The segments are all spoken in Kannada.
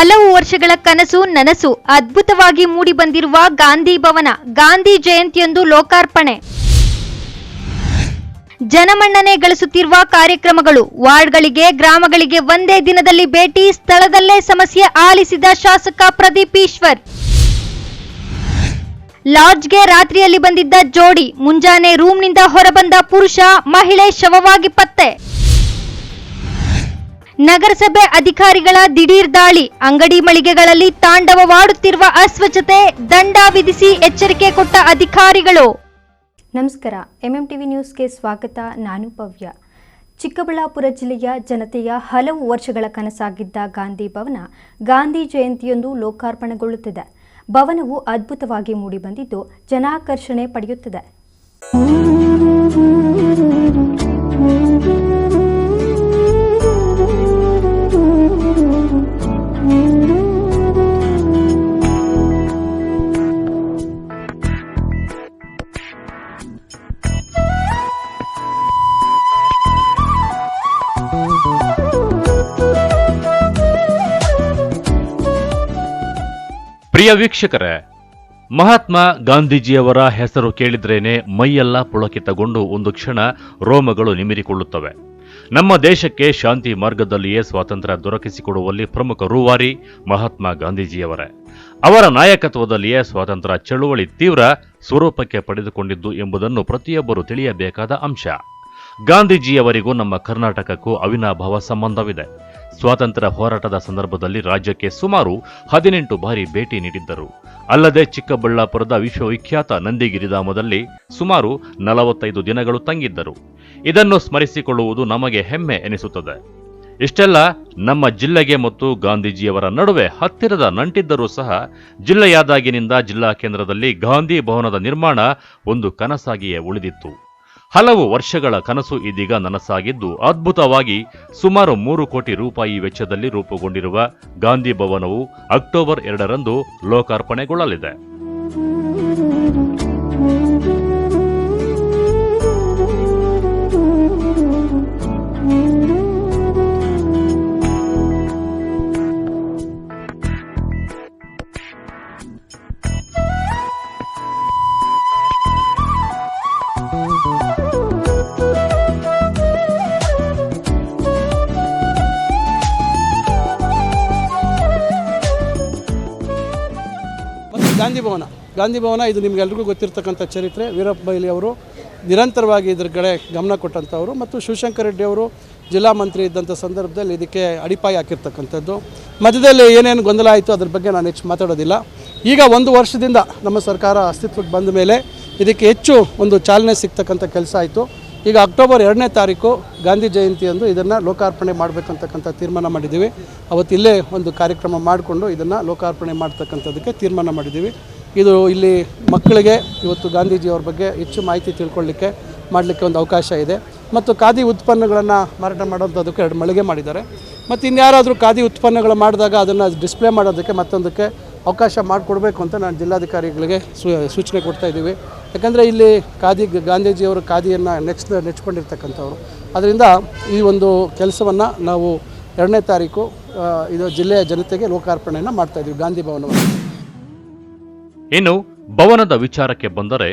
ಹಲವು ವರ್ಷಗಳ ಕನಸು ನನಸು ಅದ್ಭುತವಾಗಿ ಮೂಡಿಬಂದಿರುವ ಗಾಂಧಿ ಭವನ ಗಾಂಧಿ ಜಯಂತಿಯಂದು ಲೋಕಾರ್ಪಣೆ. ಜನಮನ್ನಣೆ ಗಳಿಸುತ್ತಿರುವ ಕಾರ್ಯಕ್ರಮಗಳು. ವಾರ್ಡ್ಗಳಿಗೆ ಗ್ರಾಮಗಳಿಗೆ ಒಂದೇ ದಿನದಲ್ಲಿ ಭೇಟಿ, ಸ್ಥಳದಲ್ಲೇ ಸಮಸ್ಯೆ ಆಲಿಸಿದ ಶಾಸಕ ಪ್ರದೀಪ್ ಈಶ್ವರ್. ಲಾಡ್ಜ್ಗೆ ರಾತ್ರಿಯಲ್ಲಿ ಬಂದಿದ್ದ ಜೋಡಿ, ಮುಂಜಾನೆ ರೂಮ್ನಿಂದ ಹೊರಬಂದ ಪುರುಷ, ಮಹಿಳೆ ಶವವಾಗಿ ಪತ್ತೆ. ನಗರಸಭೆ ಅಧಿಕಾರಿಗಳ ದಿಢೀರ್ ದಾಳಿ, ಅಂಗಡಿ ಮಳಿಗೆಗಳಲ್ಲಿ ತಾಂಡವವಾಡುತ್ತಿರುವ ಅಸ್ವಚ್ಛತೆ, ದಂಡ ವಿಧಿಸಿ ಎಚ್ಚರಿಕೆ ಕೊಟ್ಟ ಅಧಿಕಾರಿಗಳು. ನಮಸ್ಕಾರ, ಎಂಎಂಟಿವಿ ನ್ಯೂಸ್ಗೆ ಸ್ವಾಗತ. ನಾನು ಭವ್ಯ. ಚಿಕ್ಕಬಳ್ಳಾಪುರ ಜಿಲ್ಲೆಯ ಜನತೆಯ ಹಲವು ವರ್ಷಗಳ ಕನಸಾಗಿದ್ದ ಗಾಂಧಿ ಭವನ ಗಾಂಧಿ ಜಯಂತಿಯಂದು ಲೋಕಾರ್ಪಣೆಗೊಳ್ಳುತ್ತಿದೆ. ಭವನವು ಅದ್ಭುತವಾಗಿ ಮೂಡಿಬಂದಿದ್ದು ಜನಾಕರ್ಷಣೆ ಪಡೆಯುತ್ತಿದೆ. ಪ್ರಿಯ ವೀಕ್ಷಕರೇ, ಮಹಾತ್ಮ ಗಾಂಧೀಜಿಯವರ ಹೆಸರು ಕೇಳಿದ್ರೇನೆ ಮೈಯೆಲ್ಲ ಪುಳಕಿತಗೊಂಡು ಒಂದು ಕ್ಷಣ ರೋಮಗಳು ನಿಮಿರಿಕೊಳ್ಳುತ್ತವೆ. ನಮ್ಮ ದೇಶಕ್ಕೆ ಶಾಂತಿ ಮಾರ್ಗದಲ್ಲಿಯೇ ಸ್ವಾತಂತ್ರ್ಯ ದೊರಕಿಸಿಕೊಡುವಲ್ಲಿ ಪ್ರಮುಖ ರೂವಾರಿ ಮಹಾತ್ಮ ಗಾಂಧೀಜಿಯವರೇ. ಅವರ ನಾಯಕತ್ವದಲ್ಲಿಯೇ ಸ್ವಾತಂತ್ರ್ಯ ಚಳುವಳಿ ತೀವ್ರ ಸ್ವರೂಪಕ್ಕೆ ಪಡೆದುಕೊಂಡಿದ್ದು ಎಂಬುದನ್ನು ಪ್ರತಿಯೊಬ್ಬರು ತಿಳಿಯಬೇಕಾದ ಅಂಶ. ಗಾಂಧೀಜಿಯವರಿಗೂ ನಮ್ಮ ಕರ್ನಾಟಕಕ್ಕೂ ಅವಿನಾಭಾವ ಸಂಬಂಧವಿದೆ. ಸ್ವಾತಂತ್ರ್ಯ ಹೋರಾಟದ ಸಂದರ್ಭದಲ್ಲಿ ರಾಜ್ಯಕ್ಕೆ ಸುಮಾರು 18 ಬಾರಿ ಭೇಟಿ ನೀಡಿದ್ದರು. ಅಲ್ಲದೆ ಚಿಕ್ಕಬಳ್ಳಾಪುರದ ವಿಶ್ವವಿಖ್ಯಾತ ನಂದಿಗಿರಿಧಾಮದಲ್ಲಿ ಸುಮಾರು 45 ದಿನಗಳು ತಂಗಿದ್ದರು. ಇದನ್ನು ಸ್ಮರಿಸಿಕೊಳ್ಳುವುದು ನಮಗೆ ಹೆಮ್ಮೆ ಎನಿಸುತ್ತದೆ. ಇಷ್ಟೆಲ್ಲ ನಮ್ಮ ಜಿಲ್ಲೆಗೆ ಮತ್ತು ಗಾಂಧೀಜಿಯವರ ನಡುವೆ ಹತ್ತಿರದ ನಂಟಿದ್ದರೂ ಸಹ ಜಿಲ್ಲೆಯಾದಾಗಿನಿಂದ ಜಿಲ್ಲಾ ಕೇಂದ್ರದಲ್ಲಿ ಗಾಂಧಿ ಭವನದ ನಿರ್ಮಾಣ ಒಂದು ಕನಸಾಗಿಯೇ ಉಳಿದಿತ್ತು. ಹಲವು ವರ್ಷಗಳ ಕನಸು ಇದೀಗ ನನಸಾಗಿದ್ದು ಅದ್ಭುತವಾಗಿ ಸುಮಾರು 3 ಕೋಟಿ ರೂಪಾಯಿ ವೆಚ್ಚದಲ್ಲಿ ರೂಪುಗೊಂಡಿರುವ ಗಾಂಧಿ ಭವನವು ಅಕ್ಟೋಬರ್ 2ರಂದು ಲೋಕಾರ್ಪಣೆಗೊಳ್ಳಲಿದೆ. ಗಾಂಧಿ ಭವನ ಇದು ನಿಮಗೆಲ್ರಿಗೂ ಗೊತ್ತಿರತಕ್ಕಂಥ ಚರಿತ್ರೆ. ವೀರಪ್ಪ ಮೊಯ್ಲಿ ಅವರು ನಿರಂತರವಾಗಿ ಇದ್ರ ಕಡೆ ಗಮನ ಕೊಟ್ಟಂಥವರು ಮತ್ತು ಶಿವಶಂಕರ ರೆಡ್ಡಿ ಅವರು ಜಿಲ್ಲಾ ಮಂತ್ರಿ ಇದ್ದಂಥ ಸಂದರ್ಭದಲ್ಲಿ ಇದಕ್ಕೆ ಅಡಿಪಾಯ ಹಾಕಿರ್ತಕ್ಕಂಥದ್ದು. ಮಧ್ಯದಲ್ಲಿ ಏನೇನು ಗೊಂದಲ ಆಯಿತು ಅದ್ರ ಬಗ್ಗೆ ನಾನು ಹೆಚ್ಚು ಮಾತಾಡೋದಿಲ್ಲ. ಈಗ 1 ವರ್ಷದಿಂದ ನಮ್ಮ ಸರ್ಕಾರ ಅಸ್ತಿತ್ವಕ್ಕೆ ಬಂದ ಮೇಲೆ ಇದಕ್ಕೆ ಹೆಚ್ಚು ಒಂದು ಚಾಲನೆ ಸಿಗ್ತಕ್ಕಂಥ ಕೆಲಸ ಆಯಿತು. ಈಗ ಅಕ್ಟೋಬರ್ 2ನೇ ತಾರೀಕು ಗಾಂಧಿ ಜಯಂತಿಯಂದು ಇದನ್ನು ಲೋಕಾರ್ಪಣೆ ಮಾಡಬೇಕಂತಕ್ಕಂಥ ತೀರ್ಮಾನ ಮಾಡಿದ್ದೀವಿ. ಅವತ್ತು ಇಲ್ಲೇ ಒಂದು ಕಾರ್ಯಕ್ರಮ ಮಾಡಿಕೊಂಡು ಇದನ್ನು ಲೋಕಾರ್ಪಣೆ ಮಾಡ್ತಕ್ಕಂಥದ್ದಕ್ಕೆ ತೀರ್ಮಾನ ಮಾಡಿದ್ದೀವಿ. ಇದು ಇಲ್ಲಿ ಮಕ್ಕಳಿಗೆ ಇವತ್ತು ಗಾಂಧೀಜಿಯವ್ರ ಬಗ್ಗೆ ಹೆಚ್ಚು ಮಾಹಿತಿ ತಿಳ್ಕೊಳ್ಳಿಕ್ಕೆ ಮಾಡಲಿಕ್ಕೆ ಒಂದು ಅವಕಾಶ ಇದೆ. ಮತ್ತು ಖಾದಿ ಉತ್ಪನ್ನಗಳನ್ನು ಮಾರಾಟ ಮಾಡೋಂಥದ್ದಕ್ಕೆ 2 ಮಳಿಗೆ ಮಾಡಿದ್ದಾರೆ. ಮತ್ತು ಇನ್ಯಾರಾದರೂ ಖಾದಿ ಉತ್ಪನ್ನಗಳು ಮಾಡಿದಾಗ ಅದನ್ನು ಡಿಸ್ಪ್ಲೇ ಮಾಡೋದಕ್ಕೆ ಮತ್ತೊಂದಕ್ಕೆ ಅವಕಾಶ ಮಾಡಿಕೊಡ್ಬೇಕು ಅಂತ ನಾನು ಜಿಲ್ಲಾಧಿಕಾರಿಗಳಿಗೆ ಸೂಚನೆ ಕೊಡ್ತಾಯಿದ್ದೀವಿ. ಯಾಕಂದರೆ ಇಲ್ಲಿ ಗಾಂಧೀಜಿಯವರು ಖಾದಿಯನ್ನು ನೆಚ್ಕೊಂಡಿರ್ತಕ್ಕಂಥವ್ರು. ಅದರಿಂದ ಈ ಒಂದು ಕೆಲಸವನ್ನು ನಾವು 2ನೇ ತಾರೀಕು ಇದು ಜಿಲ್ಲೆಯ ಜನತೆಗೆ ಲೋಕಾರ್ಪಣೆಯನ್ನು ಮಾಡ್ತಾಯಿದ್ದೀವಿ ಗಾಂಧಿ ಭವನವನ್ನು. ಇನ್ನು ಭವನದ ವಿಚಾರಕ್ಕೆ ಬಂದರೆ,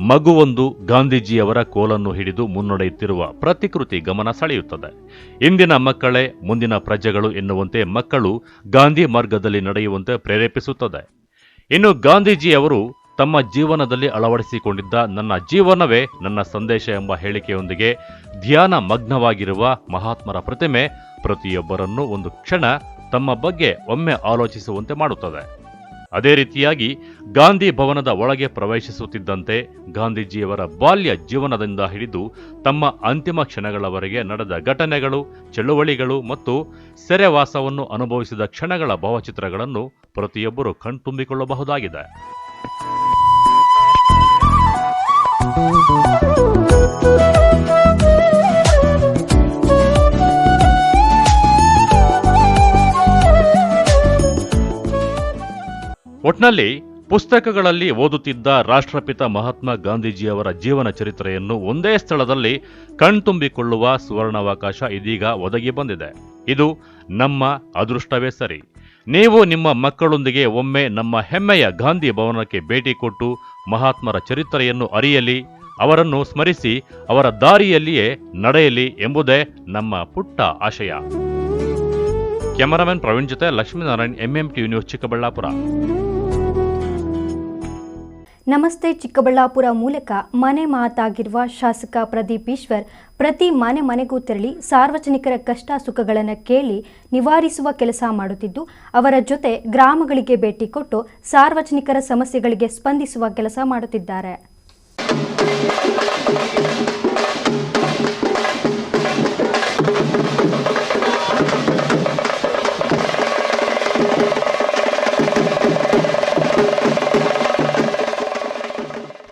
ಮಗುವೊಂದು ಗಾಂಧೀಜಿಯವರ ಕೋಲನ್ನು ಹಿಡಿದು ಮುನ್ನಡೆಯುತ್ತಿರುವ ಪ್ರತಿಕೃತಿ ಗಮನ ಸೆಳೆಯುತ್ತದೆ. ಇಂದಿನ ಮಕ್ಕಳೇ ಮುಂದಿನ ಪ್ರಜೆಗಳು ಎನ್ನುವಂತೆ ಮಕ್ಕಳು ಗಾಂಧಿ ಮಾರ್ಗದಲ್ಲಿ ನಡೆಯುವಂತೆ ಪ್ರೇರೇಪಿಸುತ್ತದೆ. ಇನ್ನು ಗಾಂಧೀಜಿಯವರು ತಮ್ಮ ಜೀವನದಲ್ಲಿ ಅಳವಡಿಸಿಕೊಂಡಿದ್ದ ನನ್ನ ಜೀವನವೇ ನನ್ನ ಸಂದೇಶ ಎಂಬ ಹೇಳಿಕೆಯೊಂದಿಗೆ ಧ್ಯಾನ ಮಗ್ನವಾಗಿರುವ ಮಹಾತ್ಮರ ಪ್ರತಿಮೆ ಪ್ರತಿಯೊಬ್ಬರನ್ನೂ ಒಂದು ಕ್ಷಣ ತಮ್ಮ ಬಗ್ಗೆ ಒಮ್ಮೆ ಆಲೋಚಿಸುವಂತೆ ಮಾಡುತ್ತದೆ. ಅದೇ ರೀತಿಯಾಗಿ ಗಾಂಧಿ ಭವನದ ಒಳಗೆ ಪ್ರವೇಶಿಸುತ್ತಿದ್ದಂತೆ ಗಾಂಧೀಜಿಯವರ ಬಾಲ್ಯ ಜೀವನದಿಂದ ಹಿಡಿದು ತಮ್ಮ ಅಂತಿಮ ಕ್ಷಣಗಳವರೆಗೆ ನಡೆದ ಘಟನೆಗಳು, ಚಳುವಳಿಗಳು ಮತ್ತು ಸೆರೆವಾಸವನ್ನು ಅನುಭವಿಸಿದ ಕ್ಷಣಗಳ ಭಾವಚಿತ್ರಗಳನ್ನು ಪ್ರತಿಯೊಬ್ಬರು ಕಣ್ತುಂಬಿಕೊಳ್ಳಬಹುದಾಗಿದೆ. ಒಟ್ನಲ್ಲಿ ಪುಸ್ತಕಗಳಲ್ಲಿ ಓದುತ್ತಿದ್ದ ರಾಷ್ಟ್ರಪಿತ ಮಹಾತ್ಮ ಗಾಂಧೀಜಿಯವರ ಜೀವನ ಚರಿತ್ರೆಯನ್ನು ಒಂದೇ ಸ್ಥಳದಲ್ಲಿ ಕಣ್ತುಂಬಿಕೊಳ್ಳುವ ಸುವರ್ಣಾವಕಾಶ ಇದೀಗ ಒದಗಿ ಬಂದಿದೆ. ಇದು ನಮ್ಮ ಅದೃಷ್ಟವೇ ಸರಿ. ನೀವು ನಿಮ್ಮ ಮಕ್ಕಳೊಂದಿಗೆ ಒಮ್ಮೆ ನಮ್ಮ ಹೆಮ್ಮೆಯ ಗಾಂಧಿ ಭವನಕ್ಕೆ ಭೇಟಿ ಕೊಟ್ಟು ಮಹಾತ್ಮರ ಚರಿತ್ರೆಯನ್ನು ಅರಿಯಲಿ, ಅವರನ್ನು ಸ್ಮರಿಸಿ ಅವರ ದಾರಿಯಲ್ಲಿಯೇ ನಡೆಯಲಿ ಎಂಬುದೇ ನಮ್ಮ ಪುಟ್ಟ ಆಶಯ. ಕ್ಯಾಮರಾಮನ್ ಪ್ರವೀಣ್ ಜೊತೆ ಲಕ್ಷ್ಮೀನಾರಾಯಣ್, MMTV ನ್ಯೂಸ್, ಚಿಕ್ಕಬಳ್ಳಾಪುರ. ನಮಸ್ತೆ ಚಿಕ್ಕಬಳ್ಳಾಪುರ ಮೂಲಕ ಮನೆ ಮಾತಾಗಿರುವ ಶಾಸಕ ಪ್ರದೀಪ್ ಈಶ್ವರ್ ಪ್ರತಿ ಮನೆಗೂ ತೆರಳಿ ಸಾರ್ವಜನಿಕರ ಕಷ್ಟ ಸುಖಗಳನ್ನು ಕೇಳಿ ನಿವಾರಿಸುವ ಕೆಲಸ ಮಾಡುತ್ತಿದ್ದು, ಅವರ ಜೊತೆ ಗ್ರಾಮಗಳಿಗೆ ಭೇಟಿ ಕೊಟ್ಟು ಸಾರ್ವಜನಿಕರ ಸಮಸ್ಯೆಗಳಿಗೆ ಸ್ಪಂದಿಸುವ ಕೆಲಸ ಮಾಡುತ್ತಿದ್ದಾರೆ.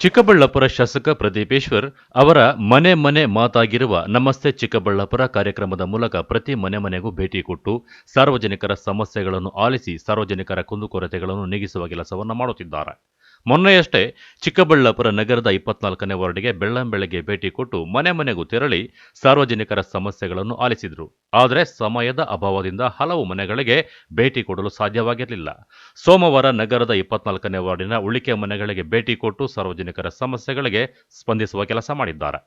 ಚಿಕ್ಕಬಳ್ಳಾಪುರ ಶಾಸಕ ಪ್ರದೀಪ್ ಈಶ್ವರ್ ಅವರ ಮನೆ ಮಾತಾಗಿರುವ ನಮಸ್ತೆ ಚಿಕ್ಕಬಳ್ಳಾಪುರ ಕಾರ್ಯಕ್ರಮದ ಮೂಲಕ ಪ್ರತಿ ಮನೆಗೂ ಭೇಟಿ ಕೊಟ್ಟು ಸಾರ್ವಜನಿಕರ ಸಮಸ್ಯೆಗಳನ್ನು ಆಲಿಸಿ ಸಾರ್ವಜನಿಕರ ಕುಂದುಕೊರತೆಗಳನ್ನು ನೀಗಿಸುವ ಕೆಲಸವನ್ನು ಮಾಡುತ್ತಿದ್ದಾರೆ. ಮೊನ್ನೆಯಷ್ಟೇ ಚಿಕ್ಕಬಳ್ಳಾಪುರ ನಗರದ 24ನೇ ವಾರ್ಡ್ಗೆ ಬೆಳ್ಳಂಬೆಳಗ್ಗೆ ಭೇಟಿ ಕೊಟ್ಟು ಮನೆಗೂ ತೆರಳಿ ಸಾರ್ವಜನಿಕರ ಸಮಸ್ಯೆಗಳನ್ನು ಆಲಿಸಿದರು. ಆದರೆ ಸಮಯದ ಅಭಾವದಿಂದ ಹಲವು ಮನೆಗಳಿಗೆ ಭೇಟಿ ಕೊಡಲು ಸಾಧ್ಯವಾಗಿರಲಿಲ್ಲ. ಸೋಮವಾರ ನಗರದ 24ನೇ ವಾರ್ಡಿನ ಉಳಿಕೆ ಮನೆಗಳಿಗೆ ಭೇಟಿ ಕೊಟ್ಟು ಸಾರ್ವಜನಿಕರ ಸಮಸ್ಯೆಗಳಿಗೆ ಸ್ಪಂದಿಸುವ ಕೆಲಸ ಮಾಡಿದ್ದಾರೆ.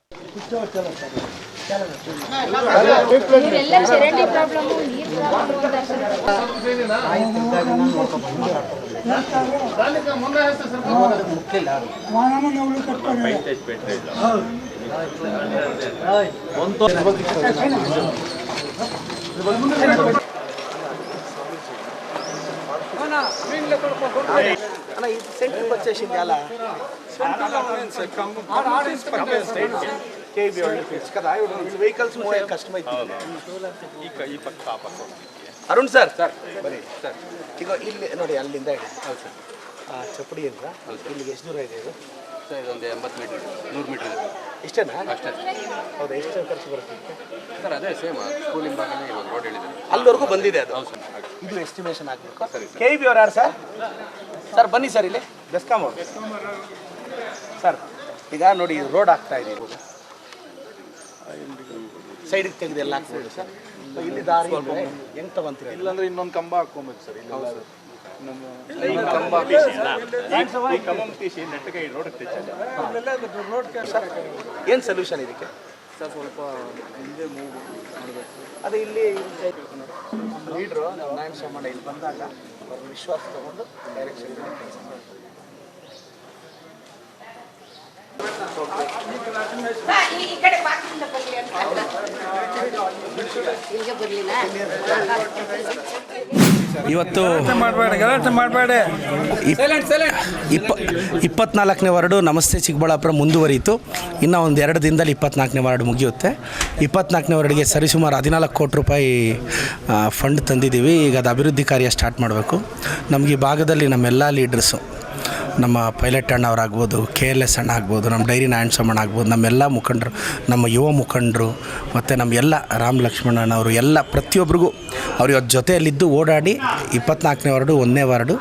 ಸೆಂಟ್ರಲ್ ಪರ್ಚೇಸಿಂಗ್ ಅಲ್ಲ ವೆಹಿಕಲ್ಸ್ ಅರುಣ್ ಸರ್ ಬನ್ನಿ ಸರ್. ಈಗ ಇಲ್ಲಿ ನೋಡಿ, ಅಲ್ಲಿಂದ ಹೌದು ಸರ್ ಚಪ್ಪಡಿ ಅಂತ ಇಲ್ಲಿಗೆ ಎಷ್ಟು ದೂರ ಇದೆ ಇದು? ಸರ್ ಇದೊಂದು 80 ಮೀಟರ್ 100 ಮೀಟರ್ ಇಷ್ಟೇನಾ? ಅಷ್ಟೇ. ಹೌದಾ? ಎಷ್ಟು ಖರ್ಚು ಬರುತ್ತೆ ಸರ್? ಅದೇ ಸೇಮ್ ಸ್ಕೂಲಿಂದ ಭಾಗನೇ ಇವಾಗ ರೋಡ್ ಹೇಳಿದ್ದಾರೆ, ಅಲ್ಲಿವರೆಗೂ ಬಂದಿದೆ ಅದು. ಹೌದು ಸರ್. ಇದು ಎಸ್ಟಿಮೇಷನ್ ಆಗಬೇಕು. ಸರಿ. KEB ಅವ್ರು ಯಾರು ಸರ್? ಸರ್ ಬನ್ನಿ ಸರ್, ಇಲ್ಲಿ ಬೆಸ್ಕಾಮ್ ಅವರು ಸರ್. ಈಗ ನೋಡಿ, ರೋಡ್ ಆಗ್ತಾ ಇದೆ, ಸೈಡಿಗೆ ತೆಗೆದು ಎಲ್ಲ ಹಾಕ್ಬೋದು ಸರ್. ಇಲ್ಲಿ ದಾರಿ ಹೆಂಗೆ ತಗೊಂತೀರ? ಇಲ್ಲಾಂದ್ರೆ ಇನ್ನೊಂದು ಕಂಬ ಹಾಕ್ಕೊಬೇಕು ಸರ್. ಇಲ್ಲ ಸರ್, ಏನು ಸೊಲ್ಯೂಷನ್ ಇದಕ್ಕೆ ಸರ್? ಸ್ವಲ್ಪ ಹಿಂದೆ ಮೂವ್ ಮಾಡಬೇಕು. ಅದೇ ಇಲ್ಲಿ ಲೀಡ್ರು ನಾರಾಯಣ ಸ್ವಾಮಣ್ಣ ಇಲ್ಲಿ ಬಂದಾಗ ವಿಶ್ವಾಸ ತಗೊಂಡು ಡೈರೆಕ್ಷನ್ ಕೆಲಸ ಮಾಡ್ತಾರೆ. ಇವತ್ತು 24ನೇ ವಾರ್ಡು ನಮಸ್ತೆ ಚಿಕ್ಕಬಳ್ಳಾಪುರ ಮುಂದುವರಿಯಿತು. ಇನ್ನು ಒಂದು 2 ದಿನದಲ್ಲಿ 24ನೇ ವಾರ್ಡ್ ಮುಗಿಯುತ್ತೆ. 24ನೇ ವಾರ್ಡ್ಗೆ ಸರಿಸುಮಾರು 14 ಕೋಟಿ ರೂಪಾಯಿ ಫಂಡ್ ತಂದಿದ್ದೀವಿ. ಈಗ ಅದು ಅಭಿವೃದ್ಧಿ ಕಾರ್ಯ ಸ್ಟಾರ್ಟ್ ಮಾಡಬೇಕು. ನಮಗೆ ಈ ಭಾಗದಲ್ಲಿ ನಮ್ಮೆಲ್ಲ ಲೀಡ್ರಸ್ಸು, ನಮ್ಮ ಪೈಲಟ್ ಅಣ್ಣ ಅವರಾಗ್ಬೋದು, KLS ಅಣ್ಣ ಆಗ್ಬೋದು, ನಮ್ಮ ಡೈರಿ ನಾರಾಯಣ ಸ್ವಾಮಣ್ಣ ಆಗ್ಬೋದು, ನಮ್ಮೆಲ್ಲ ಮುಖಂಡರು, ನಮ್ಮ ಯುವ ಮುಖಂಡರು ಮತ್ತು ನಮ್ಮ ಎಲ್ಲ ರಾಮ್ ಲಕ್ಷ್ಮಣಣ್ಣ ಅವರು ಎಲ್ಲ ಪ್ರತಿಯೊಬ್ಬರಿಗೂ ಅವ್ರ ಇವತ್ತು ಜೊತೆಯಲ್ಲಿದ್ದು ಓಡಾಡಿ 24ನೇ ವಾರ್ಡು 1ನೇ ವಾರ್ಡು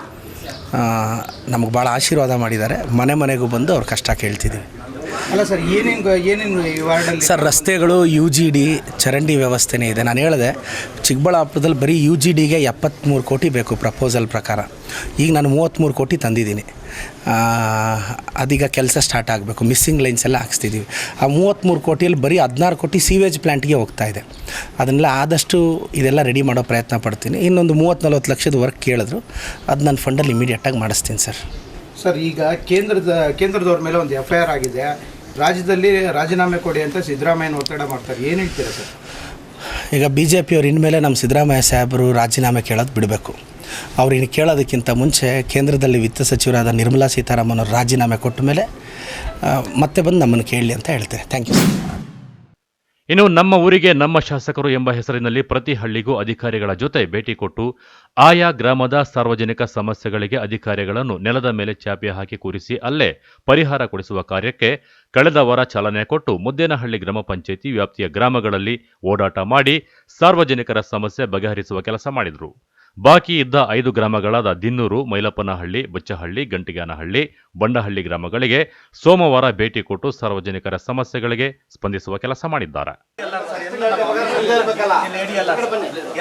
ನಮಗೆ ಭಾಳ ಆಶೀರ್ವಾದ ಮಾಡಿದ್ದಾರೆ. ಮನೆಗೂ ಬಂದು ಅವ್ರ ಕಷ್ಟ ಕೇಳ್ತಿದ್ದೀವಿ. ಅಲ್ಲ ಸರ್, ಏನೇನು ಈ ವಾರ್ಡಲ್ಲಿ ಸರ್? ರಸ್ತೆಗಳು, UGD ಚರಂಡಿ ವ್ಯವಸ್ಥೆನೇ ಇದೆ. ನಾನು ಹೇಳಿದೆ, ಚಿಕ್ಕಬಳ್ಳಾಪುರದಲ್ಲಿ ಬರೀ UGDಗೆ 73 ಕೋಟಿ ಬೇಕು ಪ್ರಪೋಸಲ್ ಪ್ರಕಾರ. ಈಗ ನಾನು 33 ಕೋಟಿ ತಂದಿದ್ದೀನಿ. ಅದೀಗ ಕೆಲಸ ಸ್ಟಾರ್ಟ್ ಆಗಬೇಕು. ಮಿಸ್ಸಿಂಗ್ ಲೈನ್ಸ್ ಎಲ್ಲ ಹಾಕ್ಸ್ತಿದ್ದೀವಿ. ಆ 33 ಕೋಟಿಯಲ್ಲಿ ಬರೀ 16 ಕೋಟಿ ಸೀವೇಜ್ ಪ್ಲ್ಯಾಂಟ್ಗೆ ಹೋಗ್ತಾ ಇದೆ. ಅದನ್ನೆಲ್ಲ ಆದಷ್ಟು ಇದೆಲ್ಲ ರೆಡಿ ಮಾಡೋ ಪ್ರಯತ್ನ ಪಡ್ತೀನಿ. ಇನ್ನೊಂದು 30-40 ಲಕ್ಷದ ವರ್ಕ್ ಕೇಳಿದ್ರು, ಅದು ನನ್ನ ಫಂಡಲ್ಲಿ ಇಮಿಡಿಯೇಟಾಗಿ ಮಾಡಿಸ್ತೀನಿ ಸರ್. ಸರ್, ಈಗ ಕೇಂದ್ರದವ್ರ ಮೇಲೆ ಒಂದು FIR ಆಗಿದೆ. ರಾಜ್ಯದಲ್ಲಿ ರಾಜೀನಾಮೆ ಕೊಡಿ ಅಂತ ಸಿದ್ದರಾಮಯ್ಯನ ಒತ್ತಡ ಮಾಡ್ತಾರೆ. ಏನು ಹೇಳ್ತೀರಾ ಸರ್? ಈಗ BJP ಅವ್ರು ಇನ್ಮೇಲೆ ನಮ್ಮ ಸಿದ್ದರಾಮಯ್ಯ ಸಾಹೇಬರು ರಾಜೀನಾಮೆ ಕೇಳೋದು ಬಿಡಬೇಕು. ಅವ್ರು ಇನ್ನು ಕೇಳೋದಕ್ಕಿಂತ ಮುಂಚೆ ಕೇಂದ್ರದಲ್ಲಿ ವಿತ್ತ ಸಚಿವರಾದ ನಿರ್ಮಲಾ ಸೀತಾರಾಮನ್ ಅವರು ರಾಜೀನಾಮೆ ಕೊಟ್ಟ ಮೇಲೆ ಮತ್ತೆ ಬಂದು ನಮ್ಮನ್ನು ಕೇಳಲಿ ಅಂತ ಹೇಳ್ತೇನೆ. Thank you sir. ಇನ್ನು ನಮ್ಮ ಊರಿಗೆ ನಮ್ಮ ಶಾಸಕರು ಎಂಬ ಹೆಸರಿನಲ್ಲಿ ಪ್ರತಿ ಹಳ್ಳಿಗೂ ಅಧಿಕಾರಿಗಳ ಜೊತೆ ಭೇಟಿ ಕೊಟ್ಟು ಆಯಾ ಗ್ರಾಮದ ಸಾರ್ವಜನಿಕ ಸಮಸ್ಯೆಗಳಿಗೆ ಅಧಿಕಾರಿಗಳನ್ನು ನೆಲದ ಮೇಲೆ ಚಾಪೆ ಹಾಕಿ ಕೂರಿಸಿ ಅಲ್ಲೇ ಪರಿಹಾರ ಕೊಡಿಸುವ ಕಾರ್ಯಕ್ಕೆ ಕಳೆದ ವಾರ ಚಾಲನೆ ಕೊಟ್ಟು ಮುದ್ದೇನಹಳ್ಳಿ ಗ್ರಾಮ ಪಂಚಾಯಿತಿ ವ್ಯಾಪ್ತಿಯ ಗ್ರಾಮಗಳಲ್ಲಿ ಓಡಾಟ ಮಾಡಿ ಸಾರ್ವಜನಿಕರ ಸಮಸ್ಯೆ ಬಗೆಹರಿಸುವ ಕೆಲಸ ಮಾಡಿದರು. ಬಾಕಿ ಇದ್ದ 5 ಗ್ರಾಮಗಳಾದ ದಿನ್ನೂರು, ಮೈಲಪ್ಪನಹಳ್ಳಿ, ಬಚ್ಚಹಳ್ಳಿ, ಗಂಟಿಗಾನಹಳ್ಳಿ, ಬಂಡಹಳ್ಳಿ ಗ್ರಾಮಗಳಿಗೆ ಸೋಮವಾರ ಭೇಟಿ ಕೊಟ್ಟು ಸಾರ್ವಜನಿಕರ ಸಮಸ್ಯೆಗಳಿಗೆ ಸ್ಪಂದಿಸುವ ಕೆಲಸ ಮಾಡಿದ್ದಾರೆ.